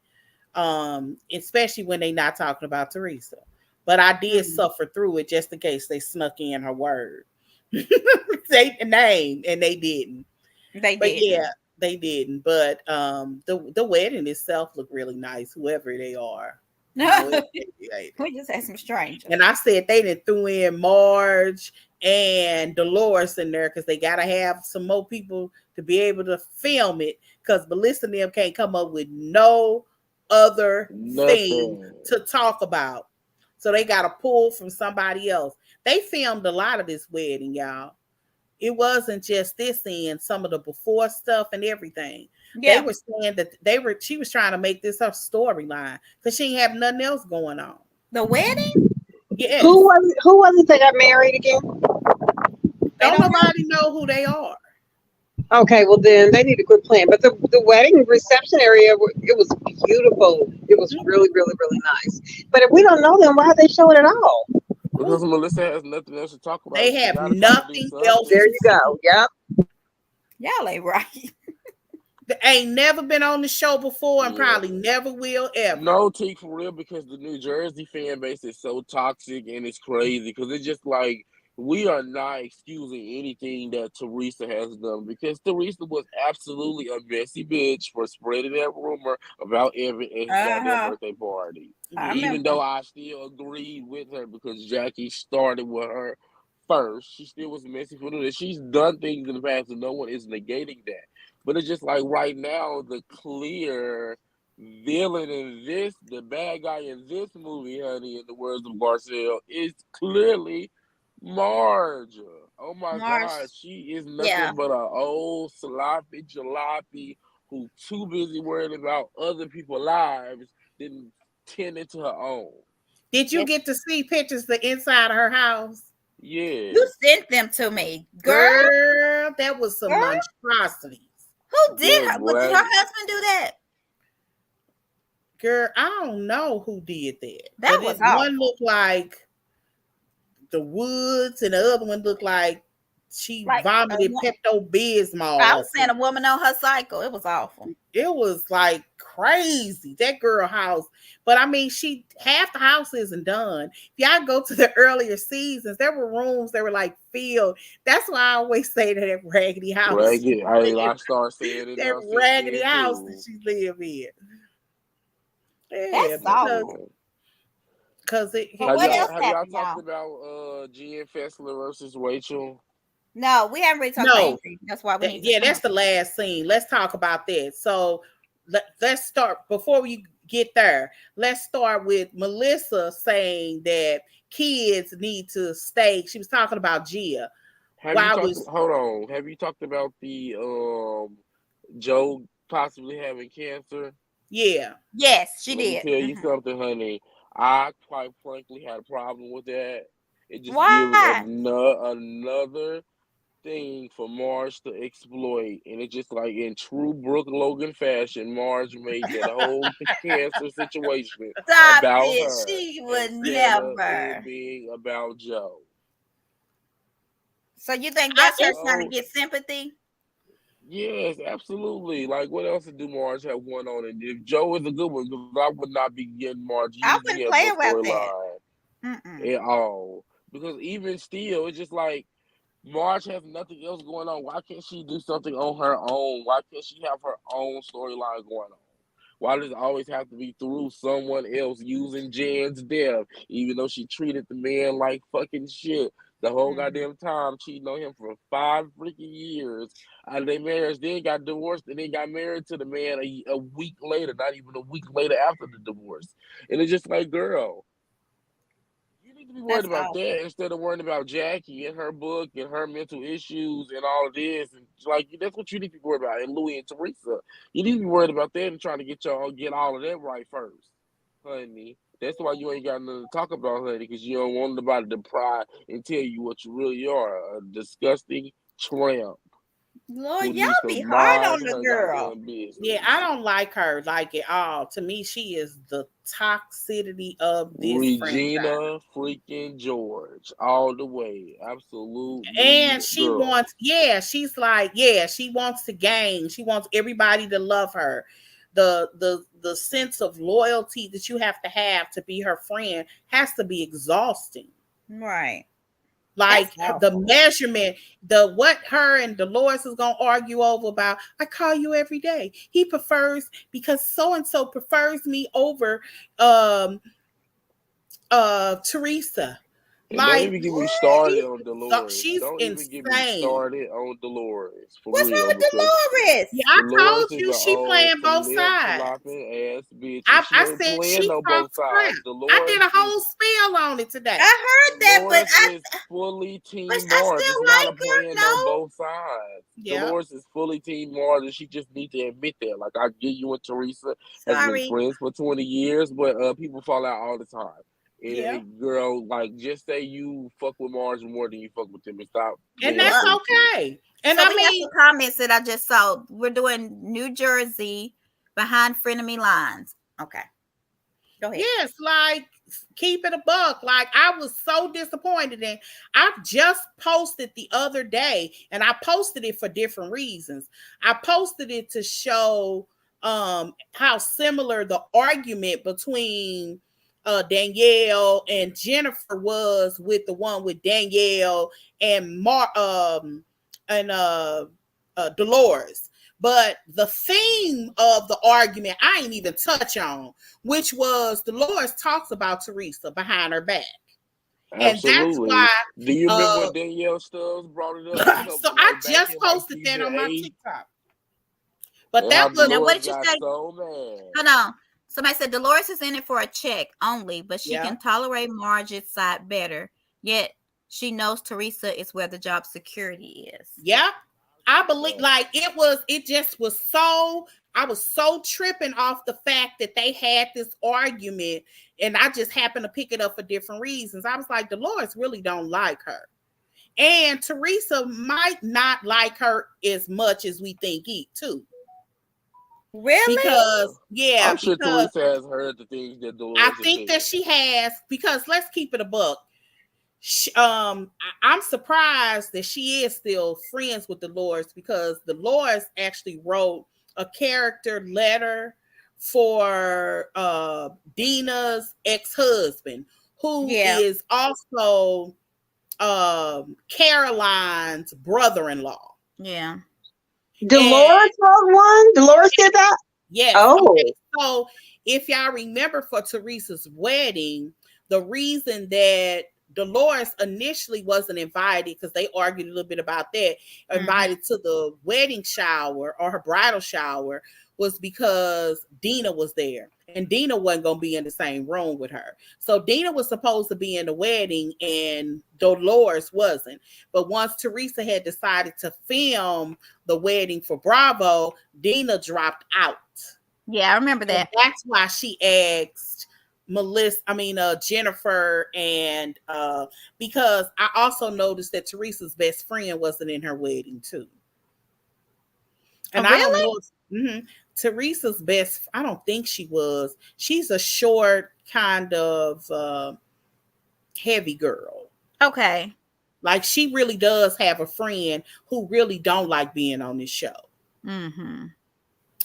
[SPEAKER 2] Especially when they not talking about Teresa. But I did suffer through it just in case they snuck in her word. Say the name, and they didn't. Yeah, they didn't. But the wedding itself looked really nice, whoever they are.
[SPEAKER 1] We just had some strangers.
[SPEAKER 2] And I said they didn't threw in Marge and Dolores in there because they got to have some more people to be able to film it because Melissa and them can't come up with no other thing to talk about. So they got to pull from somebody else. They filmed a lot of this wedding, y'all. It wasn't just this and some of the before stuff and everything. Yeah. They were saying that she was trying to make this her storyline because she didn't have nothing else going on.
[SPEAKER 1] The wedding?
[SPEAKER 2] Yeah.
[SPEAKER 3] Who was it that got married again?
[SPEAKER 2] Don't nobody know who they are.
[SPEAKER 3] Okay, well then they need a good plan. But the wedding reception area, it was beautiful. It was really, really, really nice. But if we don't know them, why are they showing it all?
[SPEAKER 4] Because Melissa has nothing else to talk about.
[SPEAKER 2] They have nothing else.
[SPEAKER 3] There you go. Yep.
[SPEAKER 1] Y'all ain't right.
[SPEAKER 2] They ain't never been on the show before and probably never will ever.
[SPEAKER 4] No, T, for real, because the New Jersey fan base is so toxic and it's crazy because it's just like we are not excusing anything that Teresa has done because Teresa was absolutely a messy bitch for spreading that rumor about Evan at his goddamn birthday party. Even though I still agreed with her because Jackie started with her first, she still was messy for doing it. She's done things in the past and no one is negating that. But it's just like right now, the clear villain in this, the bad guy in this movie, honey, in the words of Garcelle, is clearly Marge. Oh my God, she is nothing but an old sloppy jalopy who too busy worrying about other people's lives than tending to her own.
[SPEAKER 2] Did you get to see pictures of the inside of her house?
[SPEAKER 4] Yeah.
[SPEAKER 1] You sent them to me.
[SPEAKER 2] Girl, that was some monstrosity.
[SPEAKER 1] Who did her? Did her husband do that?
[SPEAKER 2] Girl, I don't know who did that.
[SPEAKER 1] That was
[SPEAKER 2] one looked like the woods, and the other one looked like she vomited Pepto-Bismol.
[SPEAKER 1] I was saying a woman on her cycle. It was awful.
[SPEAKER 2] It was like crazy. That girl house. But I mean, half the house isn't done. If y'all go to the earlier seasons, there were rooms that were like filled. That's why I always say that raggedy house.
[SPEAKER 4] I start saying it.
[SPEAKER 2] That raggedy house that she lived in.
[SPEAKER 1] Yeah, that's awful.
[SPEAKER 2] Because have
[SPEAKER 4] y'all talked about Jen Fessler versus Rachel?
[SPEAKER 1] No, we haven't really talked about anything. That's why we need
[SPEAKER 2] that's the last scene. Let's talk about that. So let's start before we get there. Let's start with Melissa saying that kids need to stay. She was talking about Gia.
[SPEAKER 4] Hold on. Have you talked about the Joe possibly having cancer?
[SPEAKER 2] Yeah.
[SPEAKER 1] Yes, she did.
[SPEAKER 4] Let me tell you something, honey. I quite frankly had a problem with that. It just gives another thing for Marge to exploit, and it's just like in true Brooke Logan fashion, Marge made that whole cancer situation about her.
[SPEAKER 1] She would never.
[SPEAKER 4] It being about Joe.
[SPEAKER 1] So you think that's her trying to get sympathy?
[SPEAKER 4] Yes, absolutely. Like, what else do Marge have going on? And if Joe is a good one, because I would not be getting Marge.
[SPEAKER 1] I wouldn't play about that
[SPEAKER 4] at all. Because even still, it's just like Marge has nothing else going on. Why can't she do something on her own? Why can't she have her own storyline going on? Why does it always have to be through someone else using Jen's death, even though she treated the man like fucking shit the whole goddamn time, cheating on him for 5 freaking years out of their marriage, then got divorced, and then got married to the man a week later, not even a week later after the divorce. And it's just like, girl, you need to be worried about that instead of worrying about Jackie and her book and her mental issues and all of this. And like, that's what you need to be worried about. And Louis and Teresa, you need to be worried about that and trying to get all of that right first, honey. That's why you ain't got nothing to talk about, honey, because you don't want nobody to pry and tell you what you really are, a disgusting tramp.
[SPEAKER 1] Lord, y'all be hard on the girl.
[SPEAKER 2] Yeah, I don't like her like at all. To me, she is the toxicity of this
[SPEAKER 4] Regina freaking George, all the way, absolutely.
[SPEAKER 2] And she wants, she's like, she wants to gain. She wants everybody to love her. The sense of loyalty that you have to be her friend has to be exhausting,
[SPEAKER 1] right?
[SPEAKER 2] Like the measurement, what her and Dolores is gonna argue over about. I call you every day. He prefers because so and so prefers me over Teresa.
[SPEAKER 4] And like, don't even get me started on Dolores.
[SPEAKER 2] She's
[SPEAKER 4] don't
[SPEAKER 2] insane.
[SPEAKER 4] Even get me started on Dolores.
[SPEAKER 1] What's wrong with Dolores?
[SPEAKER 2] Yeah, I told you she playing both sides.
[SPEAKER 4] Ass bitch.
[SPEAKER 2] I said she
[SPEAKER 4] on both sides.
[SPEAKER 2] I did a whole spell on it today.
[SPEAKER 1] I heard that,
[SPEAKER 4] Dolores
[SPEAKER 1] but
[SPEAKER 4] is fully Team
[SPEAKER 1] Mars.
[SPEAKER 4] It's not a playing on both sides. Yeah. Dolores is fully Team Mars, and she just need to admit that. Like, I get you and Teresa has been friends for 20 years, but people fall out all the time. And girl, like, just say you fuck with Mars more than you fuck with them and stop.
[SPEAKER 2] And that's okay. And
[SPEAKER 1] so we have some comments that I just saw. We're doing New Jersey behind frenemy lines. Okay. Go ahead.
[SPEAKER 2] Yes, like keep it a buck. Like I was so disappointed. And I've just posted the other day, and I posted it for different reasons. I posted it to show how similar the argument between Danielle and Jennifer was with the one with Danielle and Dolores. But the theme of the argument I ain't even touch on, which was Dolores talks about Teresa behind her back.
[SPEAKER 4] Absolutely.
[SPEAKER 2] And that's why.
[SPEAKER 4] Do you remember when Danielle Stubbs brought it up?
[SPEAKER 2] So I just posted that on my TikTok. But that was
[SPEAKER 1] what did you say? So mad. Hold on. Somebody said Dolores is in it for a check only, but she can tolerate Margaret's side better. Yet she knows Teresa is where the job security is.
[SPEAKER 2] Yeah. I believe I was so tripping off the fact that they had this argument, and I just happened to pick it up for different reasons. I was like, Dolores really don't like her. And Teresa might not like her as much as we think too.
[SPEAKER 1] Really?
[SPEAKER 2] Because
[SPEAKER 4] I'm sure Teresa has heard the things that Dolores.
[SPEAKER 2] I think that she has, because let's keep it a buck. I'm surprised that she is still friends with Dolores, because Dolores actually wrote a character letter for Dina's ex-husband, who is also Caroline's brother-in-law.
[SPEAKER 1] Yeah.
[SPEAKER 3] Dolores wrote one? Dolores did that?
[SPEAKER 2] Yes.
[SPEAKER 3] Oh.
[SPEAKER 2] Okay. So if y'all remember, for Teresa's wedding, the reason that Dolores initially wasn't invited, because they argued a little bit about that, invited to the wedding shower or her bridal shower, was because Dina was there, and Dina wasn't going to be in the same room with her. So Dina was supposed to be in the wedding and Dolores wasn't. But once Teresa had decided to film the wedding for Bravo, Dina dropped out.
[SPEAKER 1] Yeah, I remember that.
[SPEAKER 2] And that's why she asked Jennifer, and because I also noticed that Teresa's best friend wasn't in her wedding too. And
[SPEAKER 1] really?
[SPEAKER 2] I don't know. Teresa's best, I don't think she was. She's a short, kind of heavy girl.
[SPEAKER 1] Okay.
[SPEAKER 2] Like, she really does have a friend who really don't like being on this show.
[SPEAKER 1] Mm-hmm.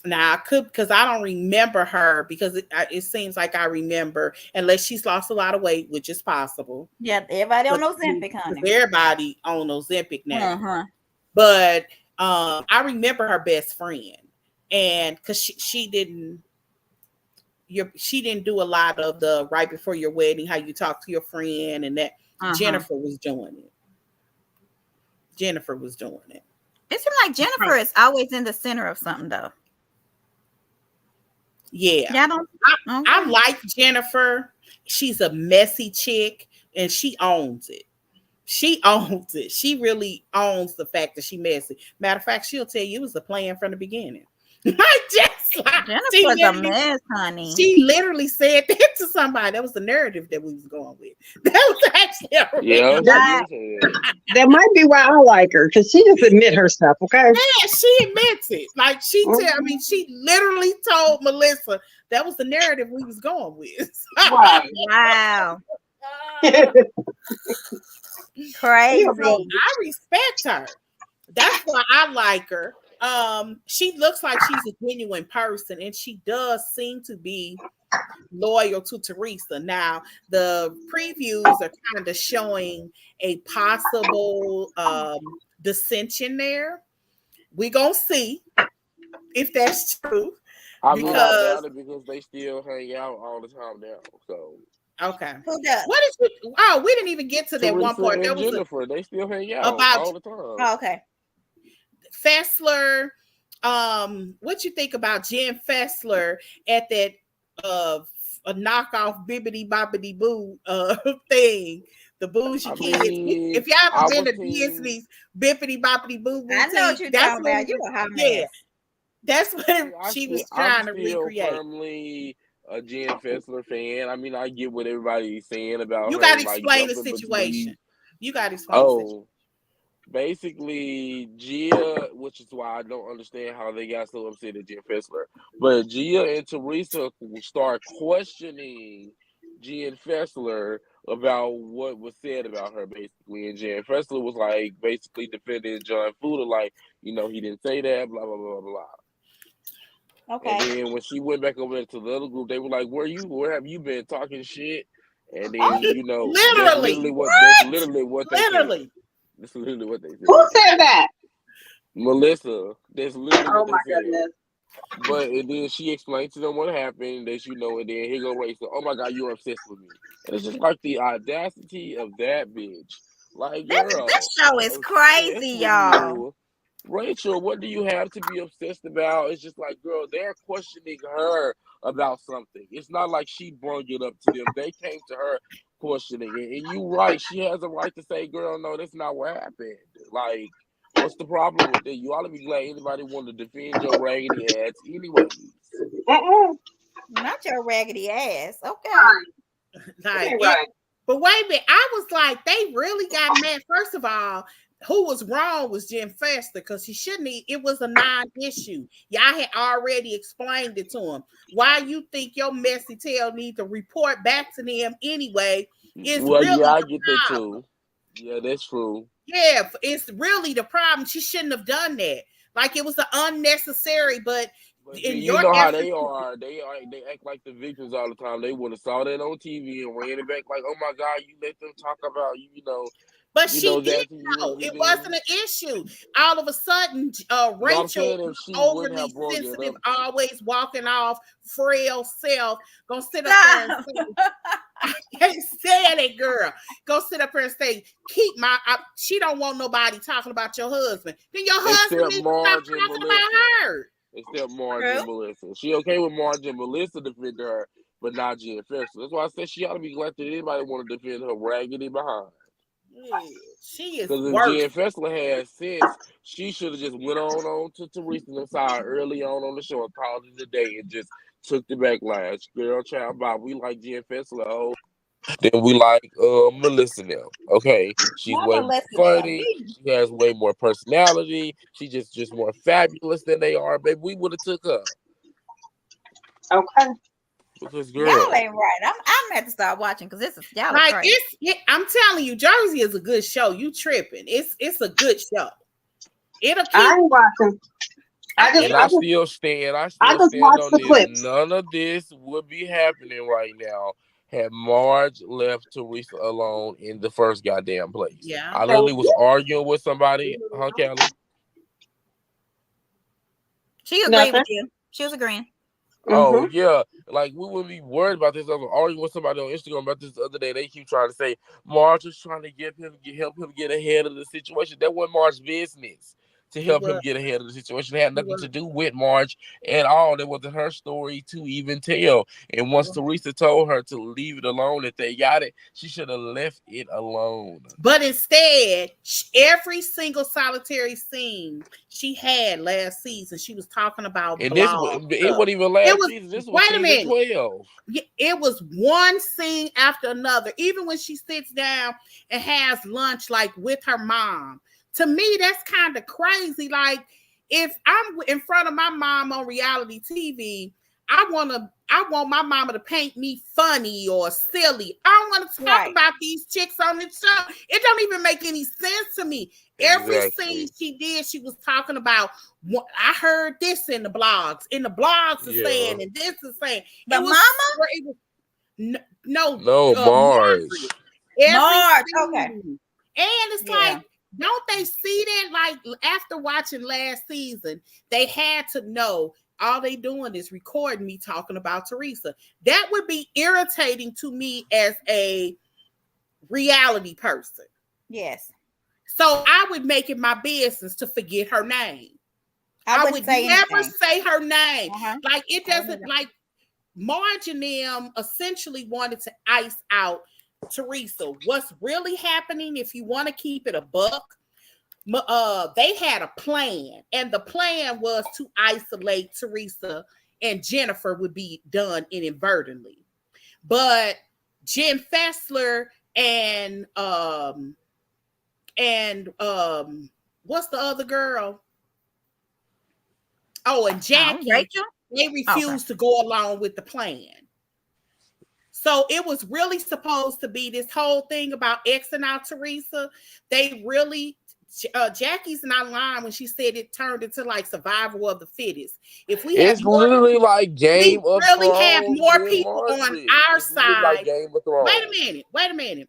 [SPEAKER 2] Now, I could, because I don't remember her, because it seems like I remember, unless she's lost a lot of weight, which is possible.
[SPEAKER 1] Yeah, everybody on Ozempic, honey.
[SPEAKER 2] Everybody on Ozempic now. Uh-huh. But I remember her best friend. And because she didn't do a lot of the right before your wedding, how you talk to your friend, and that. Jennifer was doing it.
[SPEAKER 1] It seems like Jennifer is always in the center of something, though.
[SPEAKER 2] Yeah. I like Jennifer. She's a messy chick, and she owns it. She owns it. She really owns the fact that she messy. Matter of fact, she'll tell you it was a plan from the beginning.
[SPEAKER 1] Jennifer's a mess, honey.
[SPEAKER 2] She literally said that to somebody. That was the narrative that we was going with. That was actually
[SPEAKER 3] that might be why I like her, because she just admit her stuff. Okay.
[SPEAKER 2] Yeah, she admits it. Like she literally told Melissa that was the narrative we was going with.
[SPEAKER 1] Wow. Crazy.
[SPEAKER 2] So I respect her. That's why I like her. She looks like she's a genuine person, and she does seem to be loyal to Teresa. Now, the previews are kind of showing a possible dissension there. We're gonna see if that's true.
[SPEAKER 4] Because they still hang out all the time now. So
[SPEAKER 2] okay.
[SPEAKER 1] Who does?
[SPEAKER 2] What is it? Oh, we didn't even get to that one part. There was
[SPEAKER 4] Jennifer. They still hang out all the time.
[SPEAKER 1] Oh, okay.
[SPEAKER 2] Fessler, what you think about Jen Fessler at that a knockoff bibbity boppity boo thing? The Boujie Kids. If y'all ever been to Disney's bippity boppity boo boutique,
[SPEAKER 1] I know what you're talking about. You a hot mess.
[SPEAKER 2] That's what she was trying to recreate.
[SPEAKER 4] Firmly a Jen Fessler fan. I mean, I get what everybody's saying about
[SPEAKER 2] you. Got to explain the situation. You got to explain the situation.
[SPEAKER 4] Basically, Gia, which is why I don't understand how they got so upset at Jen Fessler, but Gia and Teresa start questioning Jen Fessler about what was said about her, basically. And Jen Fessler was like, basically defending John Fuda, like, he didn't say that, blah, blah, blah, blah.
[SPEAKER 1] Okay.
[SPEAKER 4] And then when she went back over there to the other group, they were like, where have you been talking shit? And then,
[SPEAKER 2] literally.
[SPEAKER 4] That's literally what they said. That's literally what they said.
[SPEAKER 3] Who said that?
[SPEAKER 4] Melissa. That's literally what they said.
[SPEAKER 3] Goodness.
[SPEAKER 4] But and then she explained to them what happened. That and then here go Rachel. Oh my God, you're obsessed with me. And it's just like the audacity of that bitch. Like, girl,
[SPEAKER 1] this show is crazy, y'all.
[SPEAKER 4] Rachel, what do you have to be obsessed about? It's just like, girl, they're questioning her about something. It's not like she brought it up to them. They came to her questioning it. And you're right. She has a right to say, girl, no, that's not what happened. Like, what's the problem with it? You ought to be glad anybody wanted to defend your raggedy ass anyways.
[SPEAKER 1] Not your raggedy ass. Okay.
[SPEAKER 2] But wait a minute. I was like, they really got mad. First of all, who was wrong was Jen Fessler, because he shouldn't. It was a non-issue. Y'all had already explained it to him. Why you think your messy tail need to report back to them anyway?
[SPEAKER 4] I get that too. Yeah, that's true.
[SPEAKER 2] Yeah, it's really the problem. She shouldn't have done that. Like, it was an unnecessary, but
[SPEAKER 4] you know how they are. They act like the victims all the time. They would have saw that on TV and ran it back like, oh my God, you let them talk about you,
[SPEAKER 2] But she did know it wasn't an issue. All of a sudden, Rachel, overly sensitive, always walking off, frail self, gonna sit up there and say, I can't stand it, girl. Go sit up here and say, she don't want nobody talking about your husband. Then your husband needs to stop talking about her.
[SPEAKER 4] Except Marge and Melissa. She okay with Marge and Melissa defending her, but not Jen Fessler. That's why I said she ought to be glad that anybody want to defend her raggedy behind.
[SPEAKER 2] Yeah, she is.
[SPEAKER 4] Because if Jen Fessler had sense, she should have just went on to Teresa's side early on the show and called it a day and just took the backlash. Girl, child, Bob, we like Jen Fessler. Then we like Melissa now. Okay, she's way more funny. She has way more personality. She's just more fabulous than they are. Baby, we would have took her.
[SPEAKER 3] Okay.
[SPEAKER 4] Because girl,
[SPEAKER 1] y'all ain't right. I'm gonna have to start watching because this is y'all
[SPEAKER 2] like
[SPEAKER 1] crazy.
[SPEAKER 2] I'm telling you, Jersey is a good show. You tripping? It's a good show. It'll keep.
[SPEAKER 3] I ain't watching.
[SPEAKER 4] I still stand on this. Clips. None of this would be happening right now had Marge left Teresa alone in the first goddamn place.
[SPEAKER 2] Yeah,
[SPEAKER 4] I literally was arguing with somebody, huh, Kelly?
[SPEAKER 1] She agreed with you. She was agreeing.
[SPEAKER 4] Oh, yeah. Like, we wouldn't be worried about this. I was arguing with somebody on Instagram about this the other day. They keep trying to say Marge is trying to help him get ahead of the situation. That wasn't Marge's business. to help him get ahead of the situation. It had nothing to do with Marge at all. It wasn't her story to even tell. And once Teresa told her to leave it alone, that they got it, she should have left it alone.
[SPEAKER 2] But instead, every single solitary scene she had last season, she was talking about
[SPEAKER 4] and this it wasn't even last season. This was season 12.
[SPEAKER 2] It was one scene after another. Even when she sits down and has lunch like with her mom. To me, that's kind of crazy. Like, if I'm in front of my mom on reality TV, I want my mama to paint me funny or silly. I don't want to talk about these chicks on the show. It don't even make any sense to me. Every scene she did, she was talking about, I heard this in the blogs. In the blogs is saying, and this is saying.
[SPEAKER 1] But
[SPEAKER 2] mama? No,
[SPEAKER 4] Marge.
[SPEAKER 2] Marge, okay. And it's like, don't they see that? Like, after watching last season, they had to know all they doing is recording me talking about Teresa. That would be irritating to me as a reality person.
[SPEAKER 1] Yes.
[SPEAKER 2] So I would make it my business to forget her name. I would never say her name. Like, it doesn't, like, Marge and them essentially wanted to ice out Teresa. What's really happening, if you want to keep it a buck, they had a plan, and the plan was to isolate Teresa, and Jennifer would be done inadvertently. But Jen Fessler and what's the other girl? Oh, and Jackie,
[SPEAKER 1] Rachel?
[SPEAKER 2] They refused to go along with the plan. So it was really supposed to be this whole thing about Xing out Teresa. They really, Jackie's not lying when she said it turned into like survival of the fittest. If we
[SPEAKER 4] it's literally like Game of Thrones.
[SPEAKER 2] We really have more people on our side.
[SPEAKER 4] Like Game of Thrones.
[SPEAKER 2] Wait a minute.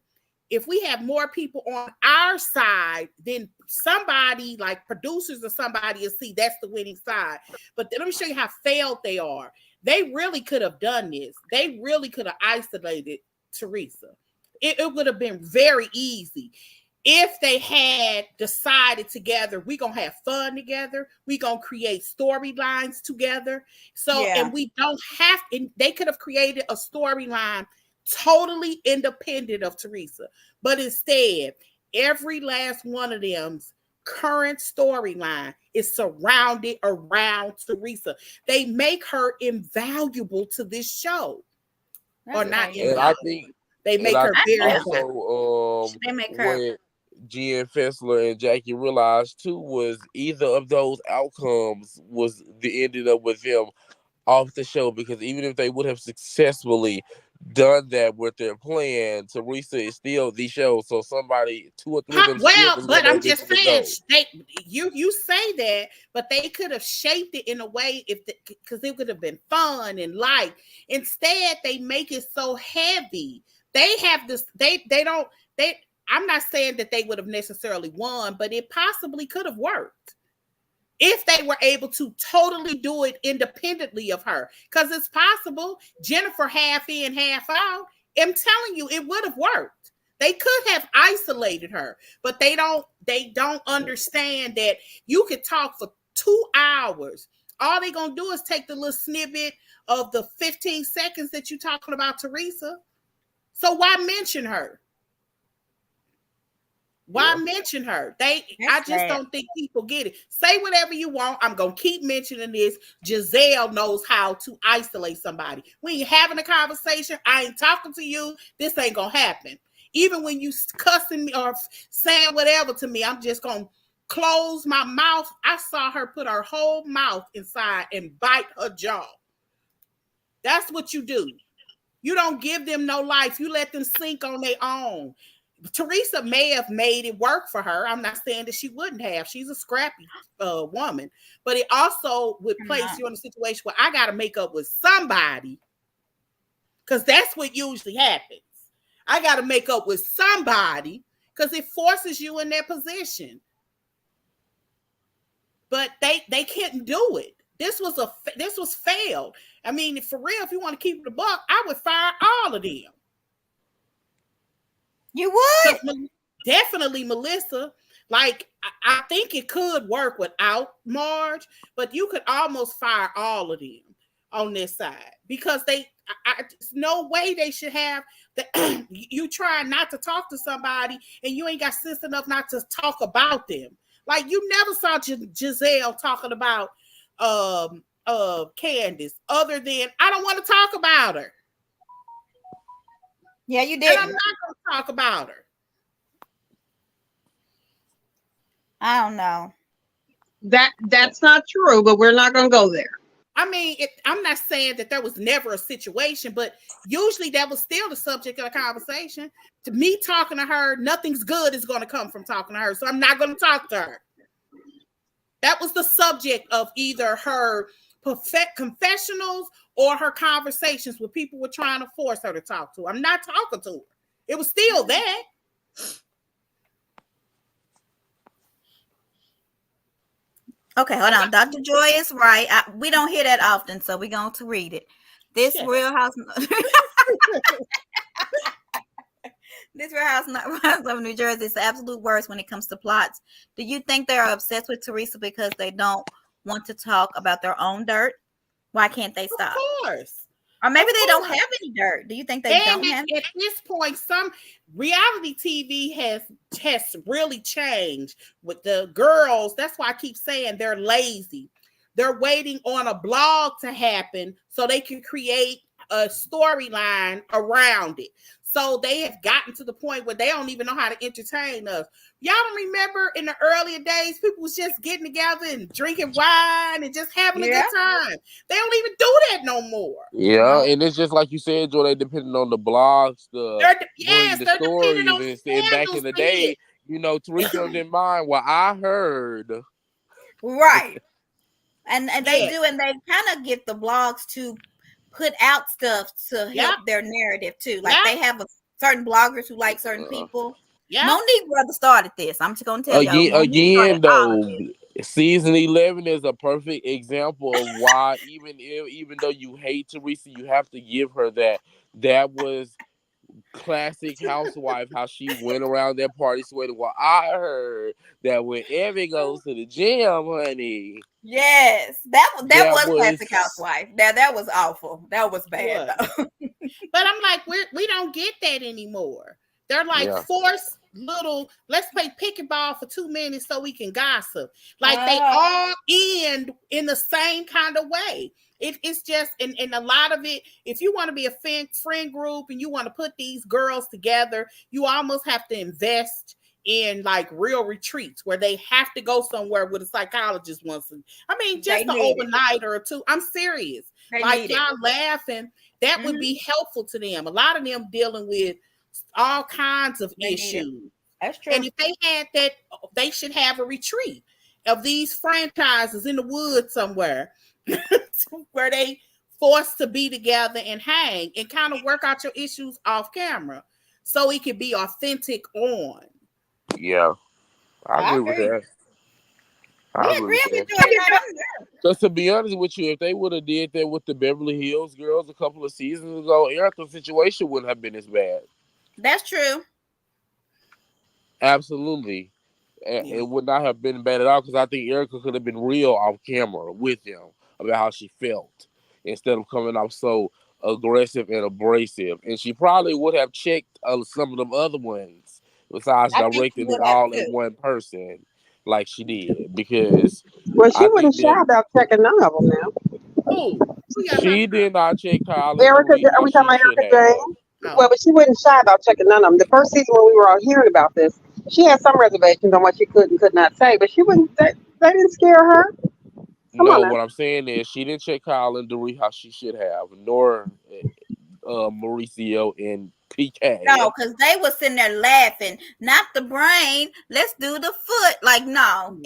[SPEAKER 2] If we have more people on our side, then somebody like producers or somebody will see that's the winning side. But let me show you how failed they are. They really could have done this. They really could have isolated Teresa. It would have been very easy if they had decided together, we're going to have fun together. We're going to create storylines together. So, and we don't have, and they could have created a storyline totally independent of Teresa. But instead, every last one of them's current storyline is surrounded around Teresa. They make her invaluable to this show. Or not invaluable.
[SPEAKER 4] And I think
[SPEAKER 2] they make her very
[SPEAKER 4] also, they make her. Jen Fessler and Jackie realized too was either of those outcomes was the ended up with them off the show, because even if they would have successfully done that with their plan, Teresa is still the show. So somebody, 2 or 3 of them.
[SPEAKER 2] Well, but I'm just saying, you say that, but they could have shaped it in a way because it could have been fun and light. Instead, they make it so heavy. They have this. I'm not saying that they would have necessarily won, but it possibly could have worked if they were able to totally do it independently of her. Because it's possible Jennifer half in, half out. I'm telling you, it would have worked. They could have isolated her, but they don't understand that you could talk for 2 hours. All they're going to do is take the little snippet of the 15 seconds that you're talking about Teresa. So why mention her? Why mention her? I just don't think people get it. Say whatever you want. I'm going to keep mentioning this. Giselle knows how to isolate somebody. When you're having a conversation, I ain't talking to you. This ain't going to happen. Even when you cussing me or saying whatever to me, I'm just going to close my mouth. I saw her put her whole mouth inside and bite her jaw. That's what you do. You don't give them no life. You let them sink on their own. Teresa may have made it work for her. I'm not saying that she wouldn't have. She's a scrappy woman. But it also would place you in a situation where I got to make up with somebody, because that's what usually happens. I got to make up with somebody because it forces you in their position. But they couldn't do it. This was failed. I mean, for real, if you want to keep the buck, I would fire all of them.
[SPEAKER 1] You would?
[SPEAKER 2] Definitely Melissa, Like, I think it could work without Marge, but you could almost fire all of them on this side because there's no way they should have the you try not to talk to somebody and you ain't got sense enough not to talk about them. Like, you never saw Giselle talking about Candace other than I don't want to talk about her.
[SPEAKER 1] Yeah, you did.
[SPEAKER 2] And I'm not going to talk about her.
[SPEAKER 1] I don't know.
[SPEAKER 3] That's not true, but we're not going to go there.
[SPEAKER 2] I mean, I'm not saying that there was never a situation, but usually that was still the subject of the conversation. To me, talking to her, nothing's good is going to come from talking to her, so I'm not going to talk to her. That was the subject of either her confessionals or her conversations with people were trying to force her to talk to. I'm not talking to her. It was still that.
[SPEAKER 1] Okay, hold on. Dr. Joy is right. We don't hear that often, so we're going to read it. This Real House... This Real Housewives of New Jersey is the absolute worst when it comes to plots. Do you think they are obsessed with Teresa because they don't want to talk about their own dirt? Why can't they stop?
[SPEAKER 2] Of course.
[SPEAKER 1] Or maybe they don't have any dirt. Do you think they don't have?
[SPEAKER 2] At this point, some reality TV has really changed with the girls. That's why I keep saying they're lazy. They're waiting on a blog to happen so they can create a storyline around it. So they have gotten to the point where they don't even know how to entertain us. Y'all don't remember in the earlier days, people was just getting together and drinking wine and just having a good time. They don't even do that no more.
[SPEAKER 4] Yeah, and it's just like you said, Joy, they depending on the blogs, the stories. And back in the day, you know, Teresa didn't mind what I heard.
[SPEAKER 1] Right. And they do, and they kind of get the blogs to put out stuff to help their narrative too. Like they have certain bloggers who like certain people. Yeah, Monique brother started this. I'm just gonna tell you
[SPEAKER 4] again though. Season 11 is a perfect example of why even though you hate Teresa, you have to give her that. That was classic housewife, how she went around that party sweating. Well, I heard that when Evie goes to the gym, honey.
[SPEAKER 1] Yes, that was classic housewife. That was awful. That was bad. Though.
[SPEAKER 2] But I'm like, we don't get that anymore. They're like forced little, let's play pickleball for 2 minutes so we can gossip. Like they all end in the same kind of way. It's just, and a lot of it, if you want to be a friend group and you want to put these girls together, you almost have to invest in like real retreats where they have to go somewhere with a psychologist once. I mean, just an overnight or two. I'm serious. Like y'all laughing, that would be helpful to them. A lot of them dealing with all kinds of issues.
[SPEAKER 1] That's true.
[SPEAKER 2] And if they had that, they should have a retreat of these franchises in the woods somewhere where they forced to be together and hang and kind of work out your issues off camera so it can be authentic on.
[SPEAKER 4] Yeah, I agree with that. I agree with that. Just to be honest with you, if they would have did that with the Beverly Hills Girls a couple of seasons ago, Erica's situation wouldn't have been as bad.
[SPEAKER 1] That's true.
[SPEAKER 4] Absolutely. It would not have been bad at all because I think Erica could have been real off camera with him about how she felt instead of coming off so aggressive and abrasive. And she probably would have checked some of them other ones besides directing it all at one person like she did. Because
[SPEAKER 3] she wouldn't shy about checking none of them now.
[SPEAKER 4] She did not check Kyle.
[SPEAKER 3] Erica, are we talking about Erica Jane? Well, but she wasn't shy about checking none of them. The first season when we were all hearing about this, she had some reservations on what she could and could not say, but she wouldn't. They didn't scare her.
[SPEAKER 4] What I'm saying is she didn't check Kyle and Doree how she should have, nor Mauricio and PK.
[SPEAKER 1] No, because they were sitting there laughing. Not the brain. Let's do the foot. Like, no.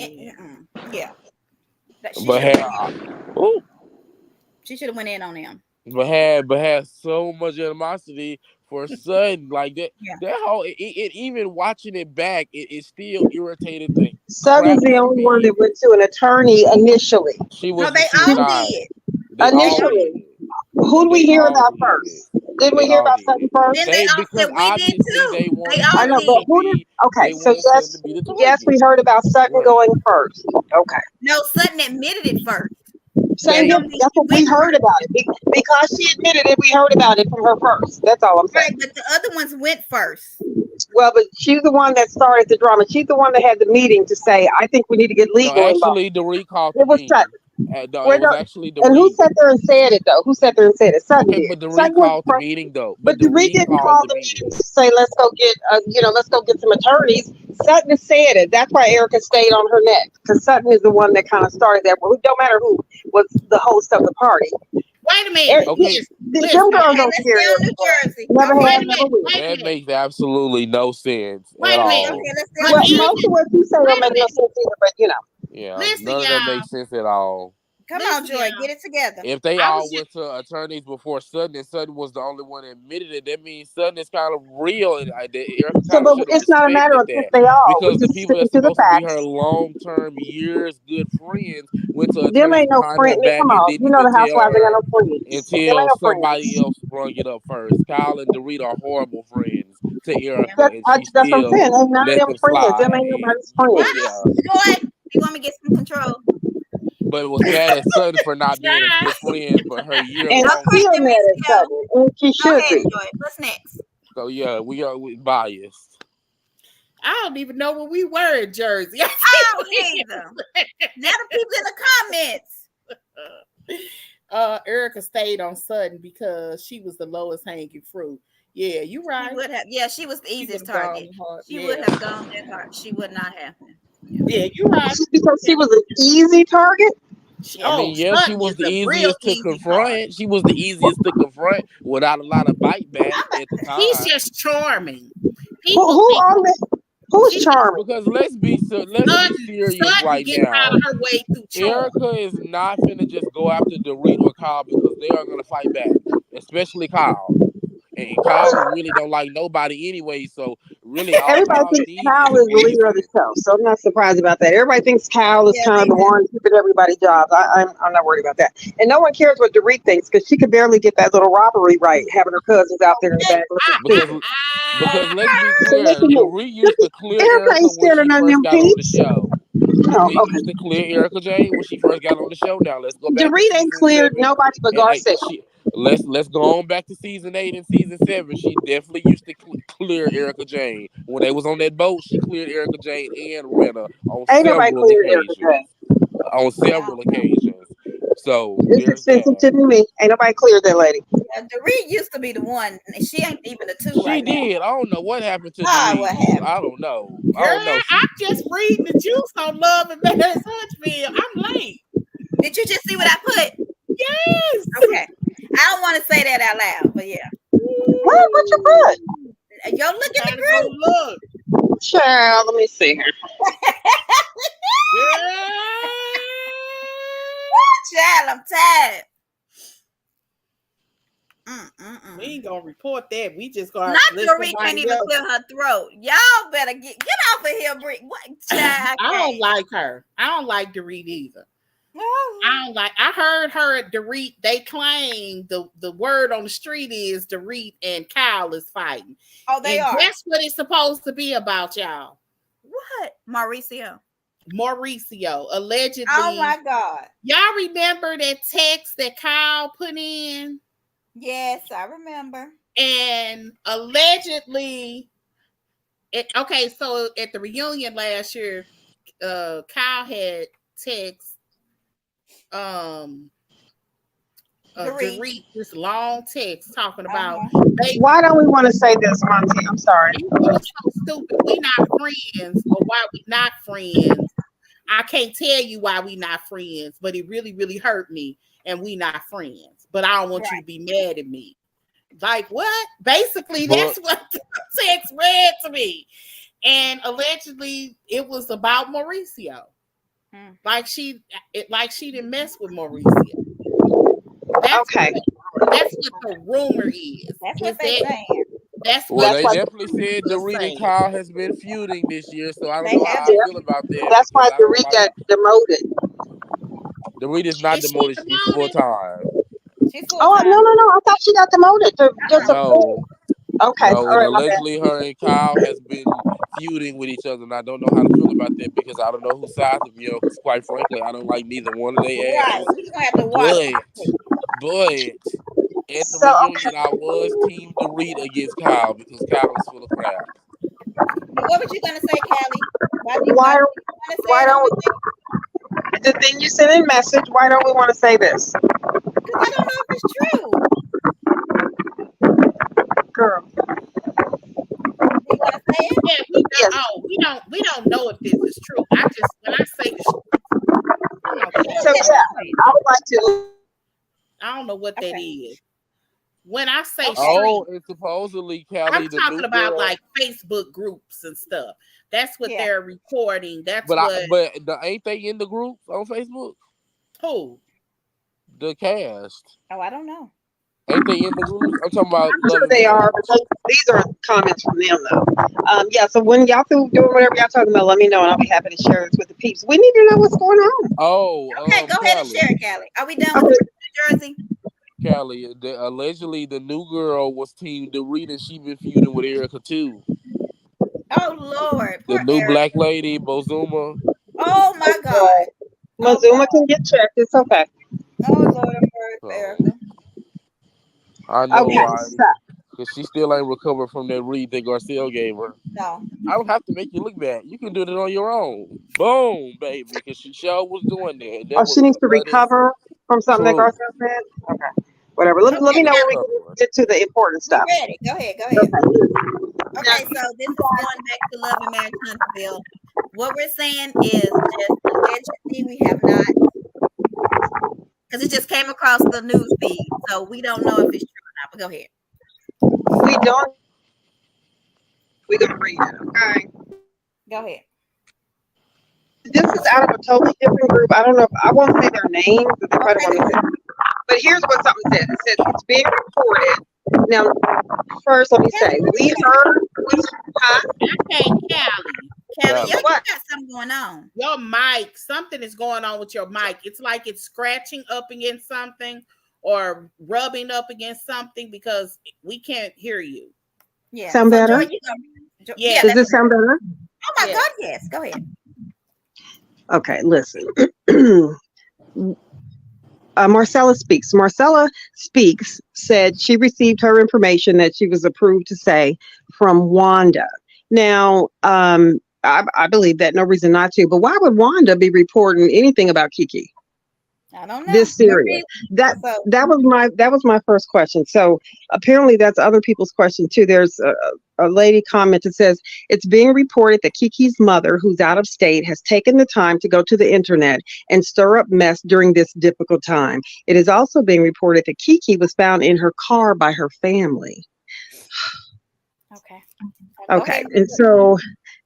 [SPEAKER 1] Yeah. She should have went in on them.
[SPEAKER 4] But had so much animosity for Sutton, like that. Yeah. That whole it even watching it back, it still irritated the.
[SPEAKER 3] Sutton's the only one that went to an attorney initially.
[SPEAKER 4] She was.
[SPEAKER 1] No, they all did.
[SPEAKER 3] Initially, who did we hear about first? Didn't we
[SPEAKER 4] They
[SPEAKER 3] hear
[SPEAKER 4] all
[SPEAKER 3] about
[SPEAKER 4] did.
[SPEAKER 3] Sutton first?
[SPEAKER 1] Then they all
[SPEAKER 4] Because
[SPEAKER 1] said we did
[SPEAKER 4] obviously
[SPEAKER 1] too.
[SPEAKER 4] they
[SPEAKER 1] They
[SPEAKER 4] wanted
[SPEAKER 3] I
[SPEAKER 1] all
[SPEAKER 3] know,
[SPEAKER 4] Sutton
[SPEAKER 3] but
[SPEAKER 4] to
[SPEAKER 1] did.
[SPEAKER 3] who did?
[SPEAKER 4] be.
[SPEAKER 3] Okay,
[SPEAKER 4] They
[SPEAKER 3] so
[SPEAKER 4] wanted Sutton to be the
[SPEAKER 3] yes, we
[SPEAKER 4] target.
[SPEAKER 3] heard about Sutton
[SPEAKER 4] Right.
[SPEAKER 3] going first. Okay.
[SPEAKER 1] No, Sutton admitted it first.
[SPEAKER 3] Same
[SPEAKER 1] That
[SPEAKER 3] here.
[SPEAKER 1] don't mean
[SPEAKER 3] That's
[SPEAKER 1] she
[SPEAKER 3] what we
[SPEAKER 1] went
[SPEAKER 3] heard
[SPEAKER 1] first.
[SPEAKER 3] about it. Because she admitted it, we heard about it from her first. That's all I'm saying.
[SPEAKER 1] Right, but the other ones went first.
[SPEAKER 3] Well, but she's the one that started the drama. She's the one that had the meeting to say, I think we need to get
[SPEAKER 4] No,
[SPEAKER 3] legal involved.
[SPEAKER 4] actually, Dorit called the
[SPEAKER 3] It was Sutton.
[SPEAKER 4] meeting. No, it was actually
[SPEAKER 3] And who
[SPEAKER 4] Dorit.
[SPEAKER 3] sat there and said it, though? Who sat there and said it? Sutton
[SPEAKER 4] Okay,
[SPEAKER 3] did.
[SPEAKER 4] but Dorit
[SPEAKER 3] Sutton went
[SPEAKER 4] called the
[SPEAKER 3] first.
[SPEAKER 4] meeting though.
[SPEAKER 3] But
[SPEAKER 4] But
[SPEAKER 3] Dorit
[SPEAKER 4] Dorit
[SPEAKER 3] didn't
[SPEAKER 4] called
[SPEAKER 3] call
[SPEAKER 4] the
[SPEAKER 3] the
[SPEAKER 4] meeting.
[SPEAKER 3] meeting to say, let's go get, let's go get some attorneys. Sutton said it. That's why Erica stayed on her neck. Because Sutton is the one that kind of started that. Well, it don't matter who was the host of the party.
[SPEAKER 2] Wait a minute.
[SPEAKER 4] Okay.
[SPEAKER 3] Them girls
[SPEAKER 1] Okay,
[SPEAKER 3] don't
[SPEAKER 1] let's
[SPEAKER 3] scare
[SPEAKER 1] stay on New
[SPEAKER 3] Erica.
[SPEAKER 1] Jersey.
[SPEAKER 3] Never
[SPEAKER 1] Okay.
[SPEAKER 2] Wait
[SPEAKER 3] have,
[SPEAKER 2] a
[SPEAKER 3] never
[SPEAKER 2] minute.
[SPEAKER 3] will.
[SPEAKER 2] Wait a
[SPEAKER 4] That
[SPEAKER 2] minute.
[SPEAKER 4] makes absolutely no sense
[SPEAKER 2] Wait
[SPEAKER 4] at
[SPEAKER 2] a minute.
[SPEAKER 4] all.
[SPEAKER 1] Okay, let's stay
[SPEAKER 2] But
[SPEAKER 1] on
[SPEAKER 3] Well,
[SPEAKER 1] New
[SPEAKER 3] most
[SPEAKER 1] Jersey.
[SPEAKER 3] of what you say
[SPEAKER 2] Wait
[SPEAKER 3] don't
[SPEAKER 2] a
[SPEAKER 3] make no
[SPEAKER 2] minute.
[SPEAKER 3] sense either, but you know.
[SPEAKER 4] Yeah,
[SPEAKER 2] Listen,
[SPEAKER 4] none of that
[SPEAKER 2] y'all.
[SPEAKER 4] makes sense at all.
[SPEAKER 1] Come on,
[SPEAKER 2] Listen,
[SPEAKER 1] Joy,
[SPEAKER 2] y'all.
[SPEAKER 1] get it together.
[SPEAKER 4] If they
[SPEAKER 2] I
[SPEAKER 4] all
[SPEAKER 2] was
[SPEAKER 4] went to attorneys before Sutton, and Sutton was the only one that admitted it, that means Sutton is kind of real, and Erica
[SPEAKER 3] So,
[SPEAKER 4] kind of
[SPEAKER 3] but
[SPEAKER 4] should have
[SPEAKER 3] it's not a matter
[SPEAKER 4] respected
[SPEAKER 3] of if
[SPEAKER 4] that,
[SPEAKER 3] they are. We
[SPEAKER 4] because the
[SPEAKER 3] just
[SPEAKER 4] people
[SPEAKER 3] sticking
[SPEAKER 4] that's
[SPEAKER 3] to the
[SPEAKER 4] supposed to be her
[SPEAKER 3] facts.
[SPEAKER 4] long-term, years, good friends went to
[SPEAKER 3] Them
[SPEAKER 4] attorneys
[SPEAKER 3] ain't no
[SPEAKER 4] behind her
[SPEAKER 3] friend.
[SPEAKER 4] back
[SPEAKER 3] Come
[SPEAKER 4] and
[SPEAKER 3] on,
[SPEAKER 4] didn't
[SPEAKER 3] you know
[SPEAKER 4] even
[SPEAKER 3] the
[SPEAKER 4] tell
[SPEAKER 3] housewives ain't got
[SPEAKER 4] her
[SPEAKER 3] no friends. Them ain't
[SPEAKER 4] until
[SPEAKER 3] no
[SPEAKER 4] somebody
[SPEAKER 3] friends.
[SPEAKER 4] else brought it up first. Kyle and Dorit are horrible friends to Erica, and she
[SPEAKER 3] That's what I'm
[SPEAKER 4] still
[SPEAKER 3] saying. Ain't none of
[SPEAKER 4] let
[SPEAKER 3] them
[SPEAKER 4] them
[SPEAKER 3] friends. Them
[SPEAKER 4] slide.
[SPEAKER 3] ain't nobody's
[SPEAKER 1] What?
[SPEAKER 3] friends.
[SPEAKER 4] Yeah.
[SPEAKER 1] Joy, you want me to get some control?
[SPEAKER 4] But it was mad at Sutton for not being a
[SPEAKER 2] Child.
[SPEAKER 4] good friend, but her
[SPEAKER 3] And
[SPEAKER 4] year-long
[SPEAKER 1] Okay,
[SPEAKER 3] still mad at
[SPEAKER 1] Teresa.
[SPEAKER 3] Sutton. And she
[SPEAKER 1] Go
[SPEAKER 3] should
[SPEAKER 1] ahead,
[SPEAKER 3] be.
[SPEAKER 1] Joy. What's next?
[SPEAKER 4] So yeah, we biased.
[SPEAKER 2] I don't even know where we were in Jersey.
[SPEAKER 1] I don't either. Now the people in the comments.
[SPEAKER 2] Erica stayed on Sutton because she was the lowest hanging fruit. Yeah, you right.
[SPEAKER 1] She would have. Yeah, she was the easiest
[SPEAKER 2] would've
[SPEAKER 1] target.
[SPEAKER 2] gone hard.
[SPEAKER 1] She
[SPEAKER 2] Yeah.
[SPEAKER 1] would have gone that hard. She would not have.
[SPEAKER 2] Yeah, you right.
[SPEAKER 3] Because she was an easy target.
[SPEAKER 4] I mean, yeah, she
[SPEAKER 2] Sutton
[SPEAKER 4] was
[SPEAKER 2] is
[SPEAKER 4] the
[SPEAKER 2] a real
[SPEAKER 4] easiest to
[SPEAKER 2] easy target.
[SPEAKER 4] confront. She was the easiest to confront without a lot of bite back at the time.
[SPEAKER 2] She's just charming. People
[SPEAKER 3] Who's charming?
[SPEAKER 4] Because let's be serious
[SPEAKER 2] Sutton
[SPEAKER 4] right
[SPEAKER 2] gets
[SPEAKER 4] now.
[SPEAKER 2] out of her way through charm.
[SPEAKER 4] Erica is not finna just go after Dorit or Kyle because they are gonna fight back, especially Kyle. And Kyle really don't like nobody anyway, so really all
[SPEAKER 3] Everybody
[SPEAKER 4] Kyle
[SPEAKER 3] thinks
[SPEAKER 4] needs
[SPEAKER 3] Kyle
[SPEAKER 4] is a
[SPEAKER 3] is the leader of the
[SPEAKER 4] boyfriend.
[SPEAKER 3] show, so I'm not surprised about that. Everybody thinks Kyle is
[SPEAKER 1] Yeah,
[SPEAKER 3] kind of the
[SPEAKER 1] they do.
[SPEAKER 3] one keeping everybody jobs. I'm not worried about that. And no one cares what Dorit thinks because she could barely get that little robbery right, having her cousins out there in the back looking stupid.
[SPEAKER 4] Because let's be
[SPEAKER 3] So
[SPEAKER 4] clear,
[SPEAKER 3] listen here.
[SPEAKER 4] Dorit used to clear
[SPEAKER 3] Erica
[SPEAKER 4] Erica
[SPEAKER 3] ain't
[SPEAKER 4] when she
[SPEAKER 3] standing on
[SPEAKER 4] first
[SPEAKER 3] them
[SPEAKER 4] got on the
[SPEAKER 3] peeps.
[SPEAKER 4] show.
[SPEAKER 3] No,
[SPEAKER 4] Dorit used to clear Erica Jane when she first got on the show. Now let's go back to
[SPEAKER 3] Dorit ain't
[SPEAKER 4] season
[SPEAKER 3] cleared
[SPEAKER 4] 7.
[SPEAKER 3] nobody but
[SPEAKER 4] And
[SPEAKER 3] Garcelle.
[SPEAKER 4] let's go on back to season 8 and season 7. She definitely used to clear Erica Jane. When they was on that boat, she cleared Erica Jane and Rena on
[SPEAKER 3] Ain't nobody
[SPEAKER 4] several
[SPEAKER 3] cleared Erica
[SPEAKER 4] occasions.
[SPEAKER 3] Jane.
[SPEAKER 4] On several occasions. So
[SPEAKER 3] It's
[SPEAKER 4] there's
[SPEAKER 3] expensive
[SPEAKER 4] that.
[SPEAKER 3] to me. Ain't nobody cleared that lady.
[SPEAKER 1] Dorit used to be the one. She ain't even the 2
[SPEAKER 4] She
[SPEAKER 1] right
[SPEAKER 4] did.
[SPEAKER 1] now.
[SPEAKER 4] I don't know what happened to
[SPEAKER 1] Ah,
[SPEAKER 4] Dorit.
[SPEAKER 1] what happened?
[SPEAKER 4] I don't know.
[SPEAKER 2] Girl, I'm just reading the juice on Love and Marriage Huntsville. I'm late.
[SPEAKER 1] Did you just see what I put?
[SPEAKER 2] Yes.
[SPEAKER 1] Okay. I don't want to say that out loud, but yeah.
[SPEAKER 3] What you put?
[SPEAKER 1] Yo, look in the
[SPEAKER 2] Go
[SPEAKER 1] group.
[SPEAKER 2] look.
[SPEAKER 3] Child, let me see here.
[SPEAKER 1] Child, I'm tired.
[SPEAKER 2] We ain't gonna report that. We just gonna
[SPEAKER 1] not Dorit can't even clear her throat. Y'all better get off of here, Brick. What child?
[SPEAKER 2] I don't like her. I don't like Dorit either. I heard her at Dorit. They claim the word on the street is Dorit and Kyle is fighting.
[SPEAKER 1] Oh, they are.
[SPEAKER 2] That's what it's supposed to be about, y'all.
[SPEAKER 1] What? Mauricio,
[SPEAKER 2] allegedly.
[SPEAKER 1] Oh my God.
[SPEAKER 2] Y'all remember that text that Kyle put in?
[SPEAKER 1] Yes, I remember.
[SPEAKER 2] And allegedly, okay, so at the reunion last year, Kyle had text Dorit this long text talking about
[SPEAKER 3] why don't we want to say this, Monty? I'm sorry.
[SPEAKER 2] It was so stupid. We not friends, or why we not friends. I can't tell you why we not friends, but it really, really hurt me, and we not friends. But I don't want you to be mad at me. Like what? Basically, that's what the text read to me. And allegedly, it was about Mauricio. Like she didn't mess with Mauricio. That's what the rumor is.
[SPEAKER 1] That's what they're saying.
[SPEAKER 4] They definitely said Dorit and Kyle has been feuding this year, so I don't know how I feel about that.
[SPEAKER 3] That's why Dorit got demoted.
[SPEAKER 4] Dorit is not demoted. She's full time.
[SPEAKER 1] She's full time.
[SPEAKER 3] No. I thought she got demoted to just a full. Okay.
[SPEAKER 4] No,
[SPEAKER 3] All
[SPEAKER 4] and
[SPEAKER 3] right,
[SPEAKER 4] allegedly her and Kyle has been feuding with each other, and I don't know how to feel about that because I don't know whose side to be on. Because quite frankly, I don't like neither one of their asses.
[SPEAKER 1] Right, we're just gonna have to watch.
[SPEAKER 4] But at the
[SPEAKER 3] So,
[SPEAKER 4] reunion, I was Team Dorita against Kyle because Kyle is full of crap.
[SPEAKER 1] But what were you gonna say, Callie?
[SPEAKER 3] why don't the thing you sent in message? Why don't we want to say this?
[SPEAKER 1] Because I don't know if it's true.
[SPEAKER 3] Girl.
[SPEAKER 1] You want to say it?
[SPEAKER 2] Yeah, we don't know if this is true. When I say
[SPEAKER 3] I would like to.
[SPEAKER 2] I don't know what that is. When I say
[SPEAKER 4] and supposedly Callie,
[SPEAKER 2] I'm talking about like Facebook groups and stuff. That's what they're recording.
[SPEAKER 4] Ain't they in the group on Facebook?
[SPEAKER 2] Who?
[SPEAKER 4] The cast.
[SPEAKER 1] Oh, I don't know.
[SPEAKER 4] Ain't they in the group? I'm talking about.
[SPEAKER 3] I'm sure they are, but these are comments from them, though. Yeah. So when y'all through doing whatever y'all talking about, let me know, and I'll be happy to share this with the peeps. We need to know what's going on.
[SPEAKER 1] Okay, go ahead and share it, Callie. Are we done with New Jersey?
[SPEAKER 4] Callie, allegedly the new girl was Team Dorita. She been feuding with Erica too.
[SPEAKER 1] Oh Lord,
[SPEAKER 4] the new Erica. Black lady, Bozuma.
[SPEAKER 1] Oh my God,
[SPEAKER 3] Bozuma can get checked. It's okay.
[SPEAKER 1] Oh Lord, Erica.
[SPEAKER 4] I know, right? Because she still ain't recovered from that read that Garcelle gave her.
[SPEAKER 1] No.
[SPEAKER 4] I don't have to make you look bad. You can do it on your own. Boom, baby. Because she sure was doing that.
[SPEAKER 3] She needs to recover from something that Garcelle said? Okay. Whatever. Let me know when we get to the important stuff.
[SPEAKER 1] We're ready. Go ahead. Okay, so this is going back to Love and Marriage Huntsville. What we're saying is just allegedly we have not, because it just came across the news feed. So we don't know if it's true or not, but go ahead.
[SPEAKER 3] We don't. We're going to read it, okay?
[SPEAKER 1] Go ahead.
[SPEAKER 3] This is out of a totally different group. I don't know if I won't say their names, but they probably want to say. But here's what something says. It says it's being reported. Now, first, let me say, we heard.
[SPEAKER 2] Okay,
[SPEAKER 1] Callie, you got something going on.
[SPEAKER 2] Your mic, something is going on with your mic. It's like it's scratching up against something or rubbing up against something because we can't hear you.
[SPEAKER 1] Yeah.
[SPEAKER 3] Sound better?
[SPEAKER 1] Yeah.
[SPEAKER 3] Does this sound better?
[SPEAKER 1] Oh my God, yes. Go ahead.
[SPEAKER 3] Okay, listen. Marcella Speaks said she received her information that she was approved to say from Wanda. Now, I believe that, no reason not to, but why would Wanda be reporting anything about Kiki?
[SPEAKER 1] I don't know.
[SPEAKER 3] This serious. That was my first question. So apparently that's other people's question too. There's a lady comment that says it's being reported that Kiki's mother, who's out of state, has taken the time to go to the internet and stir up mess during this difficult time. It is also being reported that Kiki was found in her car by her family. Okay. And so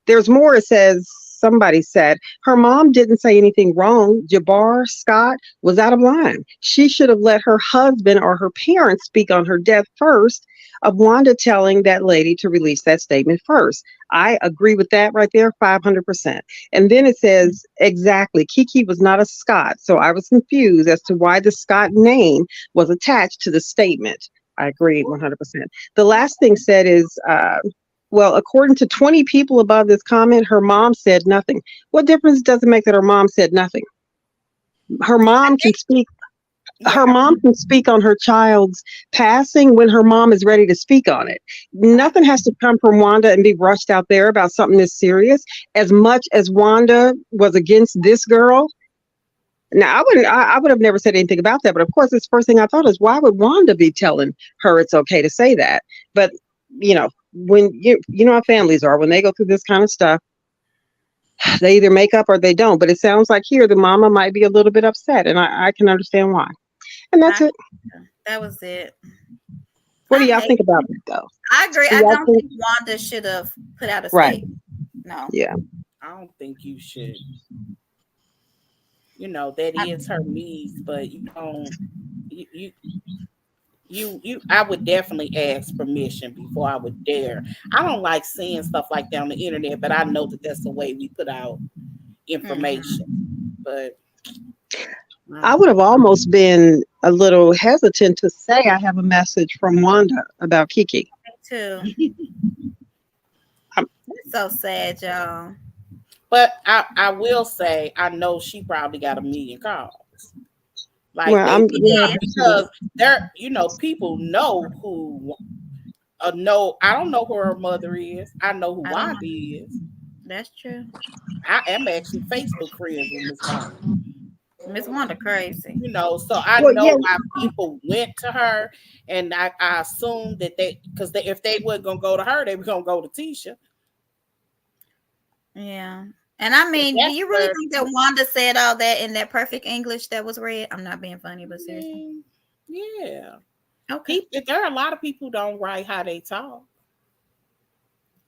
[SPEAKER 3] there's more. It says, somebody said her mom didn't say anything wrong. Jabbar Scott was out of line. She should have let her husband or her parents speak on her death first, of Wanda telling that lady to release that statement first. I agree with that right there, 500%. And then it says, exactly, Kiki was not a Scott, so I was confused as to why the Scott name was attached to the statement. I agree 100%. The last thing said is, well, according to 20 people above this comment, her mom said nothing. What difference does it make that her mom said nothing? Her mom can speak. Her mom can speak on her child's passing when her mom is ready to speak on it. Nothing has to come from Wanda and be rushed out there about something this serious. As much as Wanda was against this girl, now I would have never said anything about that. But of course, this first thing I thought is, why would Wanda be telling her it's okay to say that? But when you know how families are, when they go through this kind of stuff, they either make up or they don't. But it sounds like here the mama might be a little bit upset, and I can understand why. And that's it.
[SPEAKER 1] That was it.
[SPEAKER 3] What do y'all think about it, though?
[SPEAKER 1] I agree. I don't think Wanda should have put out a statement. No.
[SPEAKER 3] Yeah.
[SPEAKER 2] I don't think you should. That is her niece, but I would definitely ask permission before I would dare. I don't like seeing stuff like that on the internet, but I know that that's the way we put out information. But
[SPEAKER 3] I would have almost been a little hesitant to say I have a message from Wanda about Kiki.
[SPEAKER 1] Me too. It's so sad, y'all.
[SPEAKER 2] But I will say, I know she probably got a million calls. Like,
[SPEAKER 3] well,
[SPEAKER 2] because there, people know who. No, I don't know who her mother is. I know who Wanda is.
[SPEAKER 1] That's true.
[SPEAKER 2] I am actually Facebook friends with Miss Wanda.
[SPEAKER 1] Miss Wanda crazy.
[SPEAKER 2] So I know why people went to her, and I assume that because if they weren't gonna go to her, they were gonna go to Tisha.
[SPEAKER 1] Yeah. And I mean, do you really think that Wanda said all that in that perfect English that was read? I'm not being funny, but seriously.
[SPEAKER 2] Yeah.
[SPEAKER 1] Okay.
[SPEAKER 2] There are a lot of people who don't write how they talk.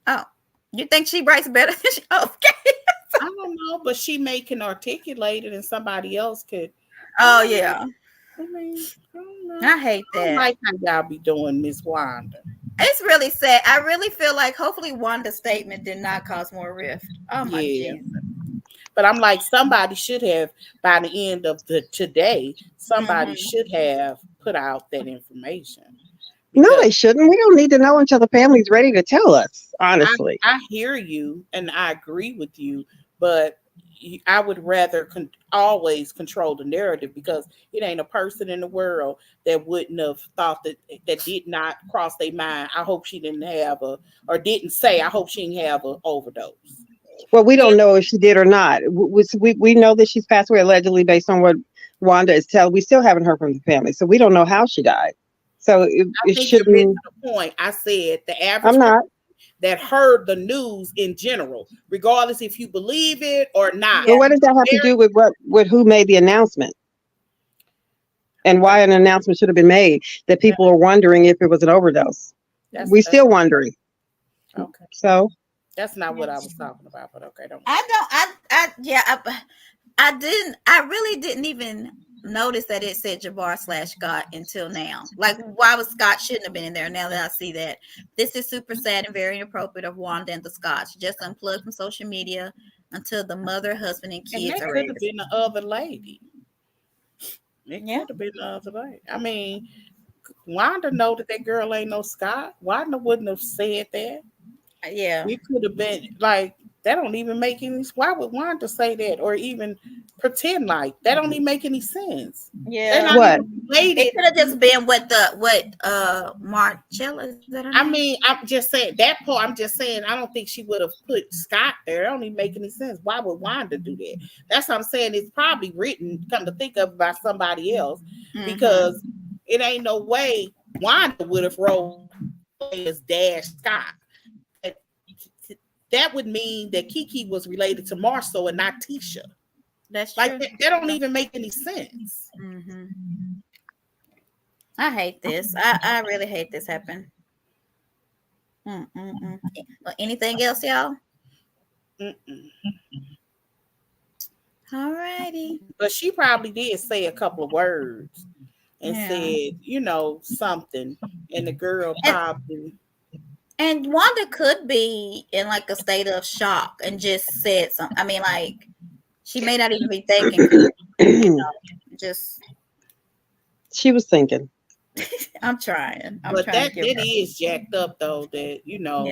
[SPEAKER 1] Oh, you think she writes better than she? Okay.
[SPEAKER 2] I don't know, but she can articulate it, and somebody else could.
[SPEAKER 1] Oh yeah.
[SPEAKER 2] I mean, I don't know.
[SPEAKER 1] I hate that.
[SPEAKER 2] I don't like how y'all be doing, Miss Wanda.
[SPEAKER 1] It's really sad. I really feel like hopefully Wanda's statement did not cause more rift. Oh my Jesus.
[SPEAKER 2] But I'm like, somebody should have, by the end of today, somebody should have put out that information.
[SPEAKER 3] No, they shouldn't. We don't need to know until the family's ready to tell us, honestly.
[SPEAKER 2] I hear you, and I agree with you, but I would rather always control the narrative, because it ain't a person in the world that wouldn't have thought that did not cross their mind. I hope she didn't have or didn't say, I hope she didn't have an overdose.
[SPEAKER 3] Well, we don't know if she did or not. We know that she's passed away allegedly based on what Wanda is telling. We still haven't heard from the family, so we don't know how she died. So it shouldn't.
[SPEAKER 2] You're missing the point. I said the average.
[SPEAKER 3] I'm not.
[SPEAKER 2] That heard the news in general, regardless if you believe it or not.
[SPEAKER 3] But what does that have to do with who made the announcement? And why an announcement should have been made that people are wondering if it was an overdose? We're still wondering.
[SPEAKER 2] Okay.
[SPEAKER 3] So
[SPEAKER 2] that's not what I was talking about, but okay.
[SPEAKER 1] I really didn't even notice that it said Jabbar/Scott until now. Like, why was Scott shouldn't have been in there? Now that I see that, this is super sad and very inappropriate of Wanda and the Scotts. Just unplugged from social media until the mother, husband, and kids are
[SPEAKER 2] ready. Could have been the other lady. It could have been the other lady. I mean, Wanda know that girl ain't no Scott. Wanda wouldn't have said that.
[SPEAKER 1] Yeah,
[SPEAKER 2] it could have been like, that don't even make any. Why would Wanda say that, or even pretend like that? Don't even make any sense.
[SPEAKER 1] Yeah,
[SPEAKER 3] what?
[SPEAKER 1] It could have just been what Marcella. Is that her name?
[SPEAKER 2] I mean, I'm just saying that part. I'm just saying I don't think she would have put Scott there. It don't even make any sense. Why would Wanda do that? That's what I'm saying. It's probably written, come to think of, by somebody else, because it ain't no way Wanda would have wrote as Dash Scott. That would mean that Kiki was related to Marceau and not Tisha.
[SPEAKER 1] That's
[SPEAKER 2] like
[SPEAKER 1] true.
[SPEAKER 2] That don't even make any sense.
[SPEAKER 1] I hate this. I really hate this happen. Anything else, y'all? All righty.
[SPEAKER 2] But she probably did say a couple of words and said, something, and the girl probably.
[SPEAKER 1] And Wanda could be in like a state of shock and just said something. I mean, like, she may not even be thinking.
[SPEAKER 3] She was thinking.
[SPEAKER 1] I'm trying.
[SPEAKER 2] But that is jacked up, though. That now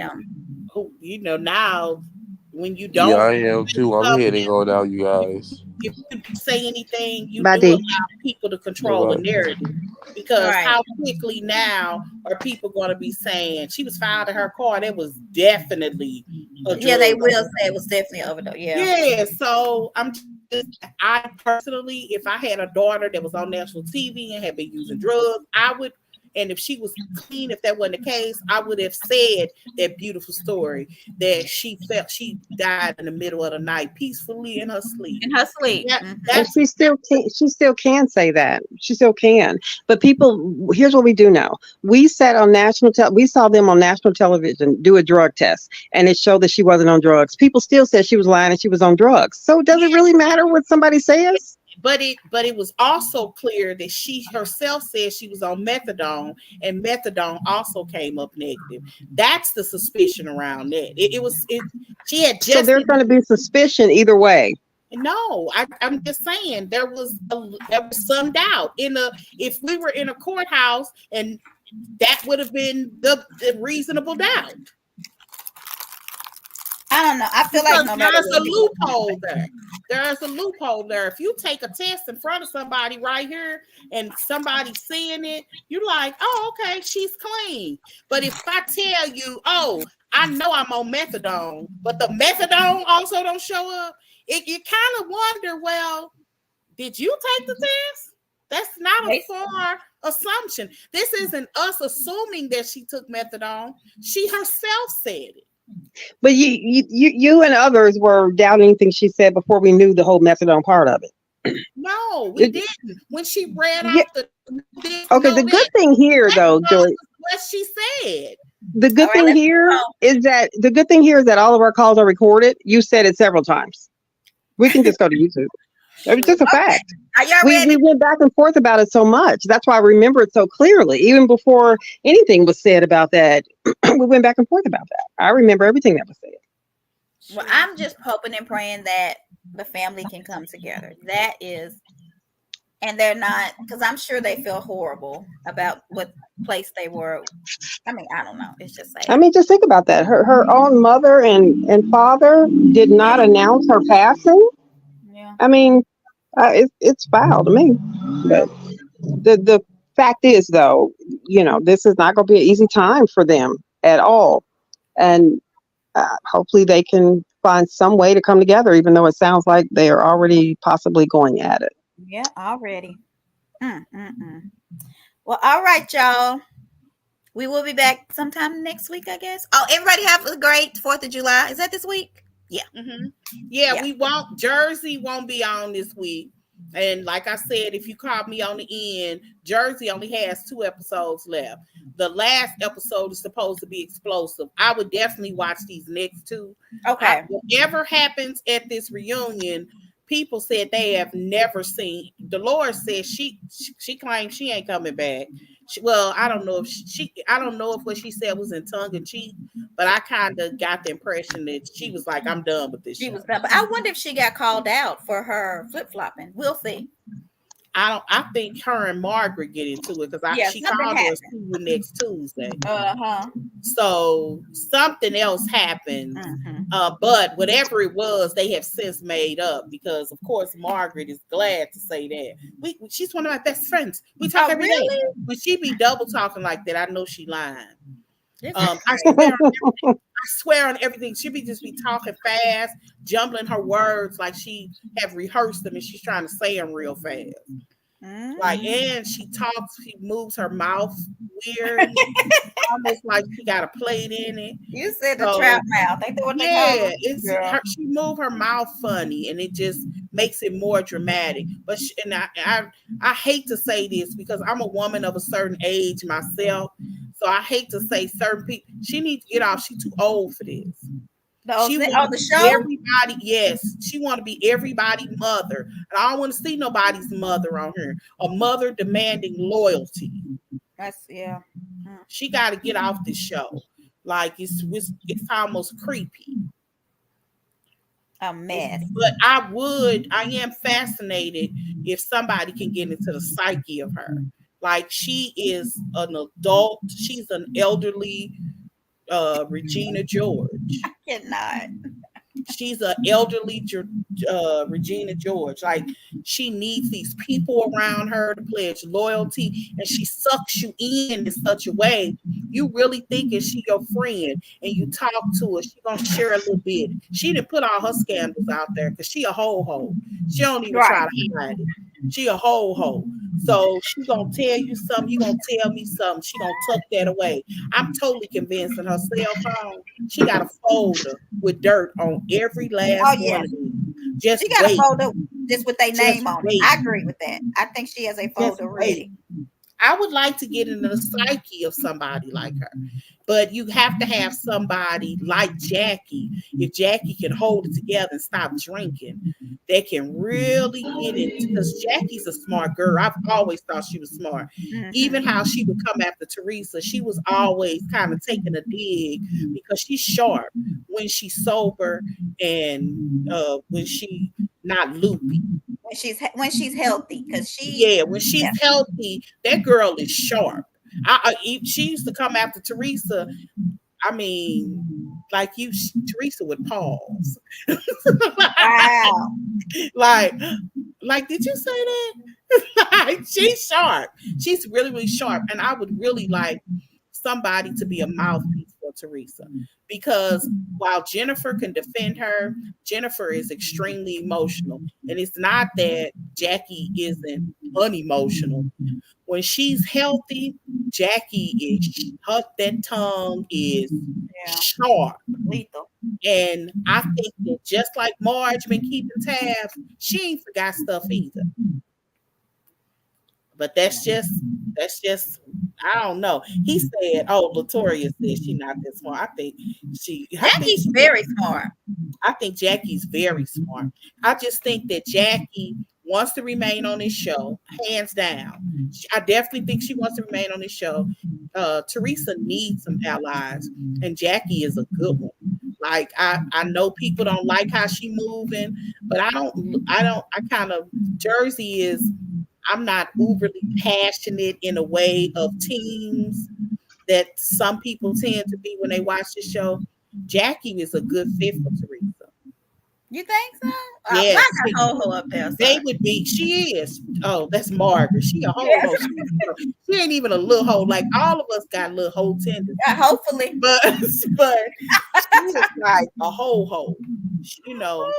[SPEAKER 2] when you don't.
[SPEAKER 4] Yeah, I am too. I'm heading on out, you guys.
[SPEAKER 2] If you say anything, you do allow people to control the narrative, because how quickly now are people going to be saying she was found in her car? That was definitely a drug.
[SPEAKER 1] Yeah, they will say it was definitely an overdose.
[SPEAKER 2] Yeah. So I personally, if I had a daughter that was on national TV and had been using drugs, I would. And if she was clean, if that wasn't the case, I would have said that beautiful story that she felt she died in the middle of the night peacefully in her sleep.
[SPEAKER 3] And she still can say that. She still can. But people, here's what we do know. We sat on we saw them on national television do a drug test, and it showed that she wasn't on drugs. People still said she was lying and she was on drugs. So does it really matter what somebody says?
[SPEAKER 2] But it was also clear that she herself said she was on methadone, and methadone also came up negative. That's the suspicion around that. She had just.
[SPEAKER 3] So there's going to be suspicion either way.
[SPEAKER 2] No, I'm just saying there was some doubt if we were in a courthouse, and that would have been the reasonable doubt.
[SPEAKER 1] I don't know. I feel
[SPEAKER 2] because
[SPEAKER 1] like no matter
[SPEAKER 2] there's a loophole there. There's a loophole there. If you take a test in front of somebody right here and somebody's seeing it, you're like, oh, okay, she's clean. But if I tell you, oh, I know I'm on methadone, but the methadone also don't show up, you kind of wonder, well, did you take the test? That's not a far assumption. This isn't us assuming that she took methadone. She herself said it.
[SPEAKER 3] But you and others were doubting things she said before we knew the whole methadone part of it.
[SPEAKER 2] No, we didn't. When she read out
[SPEAKER 3] okay, the good thing here, though, Joy,
[SPEAKER 2] what she said.
[SPEAKER 3] The good thing here is that all of our calls are recorded. You said it several times. We can just go to YouTube. It's just a fact. We went back and forth about it so much. That's why I remember it so clearly. Even before anything was said about that, we went back and forth about that. I remember everything that was said.
[SPEAKER 1] Well, I'm just hoping and praying that the family can come together. That is, and they're not, because I'm sure they feel horrible about what place they were. I mean, I don't know. It's just like,
[SPEAKER 3] I mean, just think about that. Her own mother and father did not announce her passing.
[SPEAKER 1] Yeah.
[SPEAKER 3] I mean, it's foul to me. But the fact is, though, this is not going to be an easy time for them at all. And hopefully they can find some way to come together, even though it sounds like they are already possibly going at it.
[SPEAKER 1] Yeah, already. Well, all right, y'all. We will be back sometime next week, I guess. Oh, everybody have a great 4th of July. Is that this week? Yeah.
[SPEAKER 2] Mm-hmm. Yeah, we won't. Jersey won't be on this week. And like I said, if you caught me on the end, Jersey only has 2 episodes left. The last episode is supposed to be explosive. I would definitely watch these next 2.
[SPEAKER 1] Okay.
[SPEAKER 2] Whatever happens at this reunion, people said they have never seen. Dolores said she claims she ain't coming back. I don't know if I don't know if what she said was in tongue in cheek, but I kind of got the impression that she was like, I'm done with this.
[SPEAKER 1] She was done, but I wonder if she got called out for her flip-flopping. We'll see.
[SPEAKER 2] I think her and Margaret get into it because she called her next Tuesday. So something else happened. But whatever it was, they have since made up because, of course, Margaret is glad to say that. She's one of my best friends. We talk every day. When she be double talking like that, I know she lying. I swear on everything. She just be talking fast, jumbling her words like she have rehearsed them and she's trying to say them real fast. Like, and she talks, she moves her mouth weird, almost like she got a plate in it.
[SPEAKER 1] You said the trap mouth. Ain't that what they call it?
[SPEAKER 2] She moved her mouth funny, and it just makes it more dramatic. But I hate to say this because I'm a woman of a certain age myself, so I hate to say certain people. She needs to get off. She's too old for this.
[SPEAKER 1] The show?
[SPEAKER 2] Everybody, yes. She want to be everybody's mother. And I don't want to see nobody's mother on here. A mother demanding loyalty. She got to get off this show. Like, it's almost creepy.
[SPEAKER 1] A mess.
[SPEAKER 2] But I am fascinated if somebody can get into the psyche of her. Like, she is an adult. She's an elderly Regina George.
[SPEAKER 1] I cannot.
[SPEAKER 2] She's an elderly Regina George. Like, she needs these people around her to pledge loyalty, and she sucks you in such a way you really thinking she your friend, and you talk to her, she gonna share a little bit. She didn't put all her scandals out there because she a ho. She don't even try to hide it. She a ho. So she gonna tell you something, you gonna tell me something. She gonna tuck that away. I'm totally convinced in her cell phone, she got a folder with dirt on every last one of them.
[SPEAKER 1] She got a folder just with their name on it. I agree with that. I think she has a folder ready.
[SPEAKER 2] I would like to get into the psyche of somebody like her. But you have to have somebody like Jackie. If Jackie can hold it together and stop drinking, they can really get into, because Jackie's a smart girl. I've always thought she was smart. Even how she would come after Teresa, she was always kind of taking a dig because she's sharp when she's sober and when she not loopy.
[SPEAKER 1] When she's healthy, because
[SPEAKER 2] when she's healthy, that girl is sharp. She used to come after Teresa. I mean, like Teresa would pause.
[SPEAKER 1] Wow.
[SPEAKER 2] like, did you say that? She's sharp. She's really, really sharp. And I would really like somebody to be a mouthpiece for Teresa, because while Jennifer can defend her, Jennifer is extremely emotional. And it's not that Jackie isn't unemotional. When she's healthy, Jackie is that tongue is sharp.
[SPEAKER 1] Lethal.
[SPEAKER 2] And I think that just like Marge been keeping tabs, she ain't forgot stuff either. But that's just I don't know. He said, "Oh, Latoria said she's not that smart." I think
[SPEAKER 1] Jackie's very smart.
[SPEAKER 2] I think Jackie's very smart. I just think that Jackie wants to remain on this show, hands down. I definitely think she wants to remain on this show. Teresa needs some allies, and Jackie is a good one. Like I know people don't like how she moving, but I kind of Jersey is. I'm not overly passionate in a way of teams that some people tend to be when they watch the show. Jackie is a good fit for Teresa.
[SPEAKER 1] You think so?
[SPEAKER 2] Yes.
[SPEAKER 1] I got Ho-Ho up there.
[SPEAKER 2] They would be. She is. Oh, that's Margaret. She a ho-ho. She ain't even a little hoe. Like all of us got little hoe tendencies.
[SPEAKER 1] Hopefully.
[SPEAKER 2] But she is like a ho-ho. You know,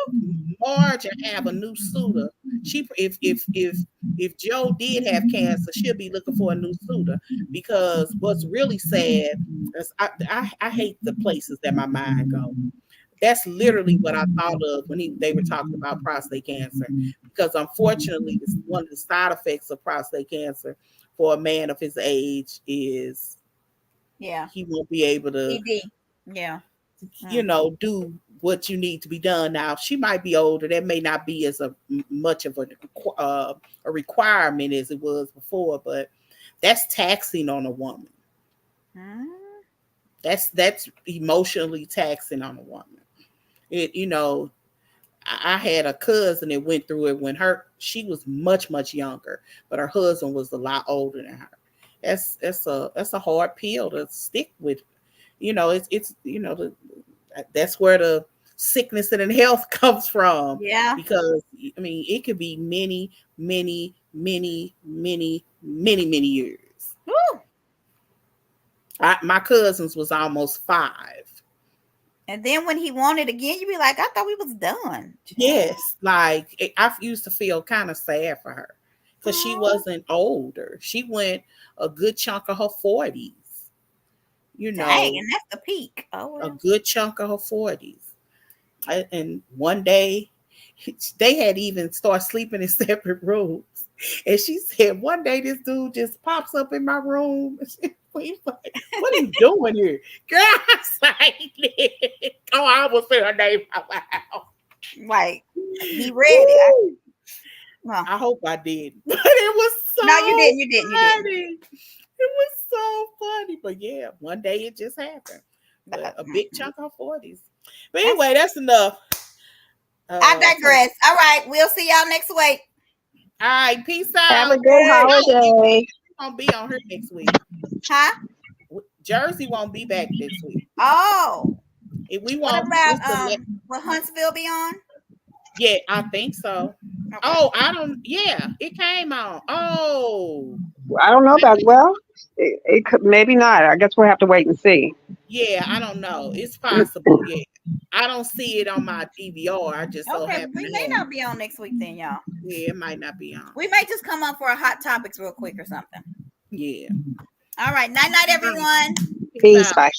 [SPEAKER 2] Marge and have a new suitor. If Joe did have cancer, she'll be looking for a new suitor, because what's really sad is I hate the places that my mind goes. That's literally what I thought of when they were talking about prostate cancer, because unfortunately, one of the side effects of prostate cancer for a man of his age is, he won't be able to, do what you need to be done. Now, she might be older. That may not be as much of a requirement as it was before, but that's taxing on a woman. That's emotionally taxing on a woman. I had a cousin that went through it when she was much, much younger, but her husband was a lot older than her. That's a hard pill to stick with. That's where the sickness and health comes from. Yeah. Because it could be many, many, many, many, many, many years. Woo. My cousin's was almost 5.
[SPEAKER 1] And then when he wanted again, you'd be like, I thought we was done.
[SPEAKER 2] Yes. Like, I used to feel kind of sad for her because she wasn't older. She went a good chunk of her 40s.
[SPEAKER 1] Dang, and that's the peak.
[SPEAKER 2] A good chunk of her 40s. And one day, they had even started sleeping in separate rooms. And she said, one day this dude just pops up in my room. He's like, what are you doing here? Girl, I almost said her name out loud.
[SPEAKER 1] Like, he read it.
[SPEAKER 2] I hope I did. But it was so
[SPEAKER 1] No, you didn't. You
[SPEAKER 2] didn't. It was so funny. But yeah, one day it just happened. But a big chunk of 40s. But anyway, that's enough.
[SPEAKER 1] I digress. All right. We'll see y'all next week.
[SPEAKER 2] All right. Peace out.
[SPEAKER 3] Have a good holiday.
[SPEAKER 2] Won't be on her next week.
[SPEAKER 1] Huh?
[SPEAKER 2] Jersey won't be back this week.
[SPEAKER 1] Oh.
[SPEAKER 2] We won't.
[SPEAKER 1] What about will Huntsville be on?
[SPEAKER 2] Yeah, I think so. Okay. Oh, it came on. Oh.
[SPEAKER 3] I don't know about it could, maybe not. I guess we'll have to wait and see.
[SPEAKER 2] Yeah, I don't know. It's possible. Yeah. I don't see it on my DVR. I just
[SPEAKER 1] we may not be on next week then, y'all.
[SPEAKER 2] Yeah, it might not be on.
[SPEAKER 1] We may just come on for a hot topics real quick or something.
[SPEAKER 2] Yeah.
[SPEAKER 1] All right. Night, everyone.
[SPEAKER 3] Peace. Bye.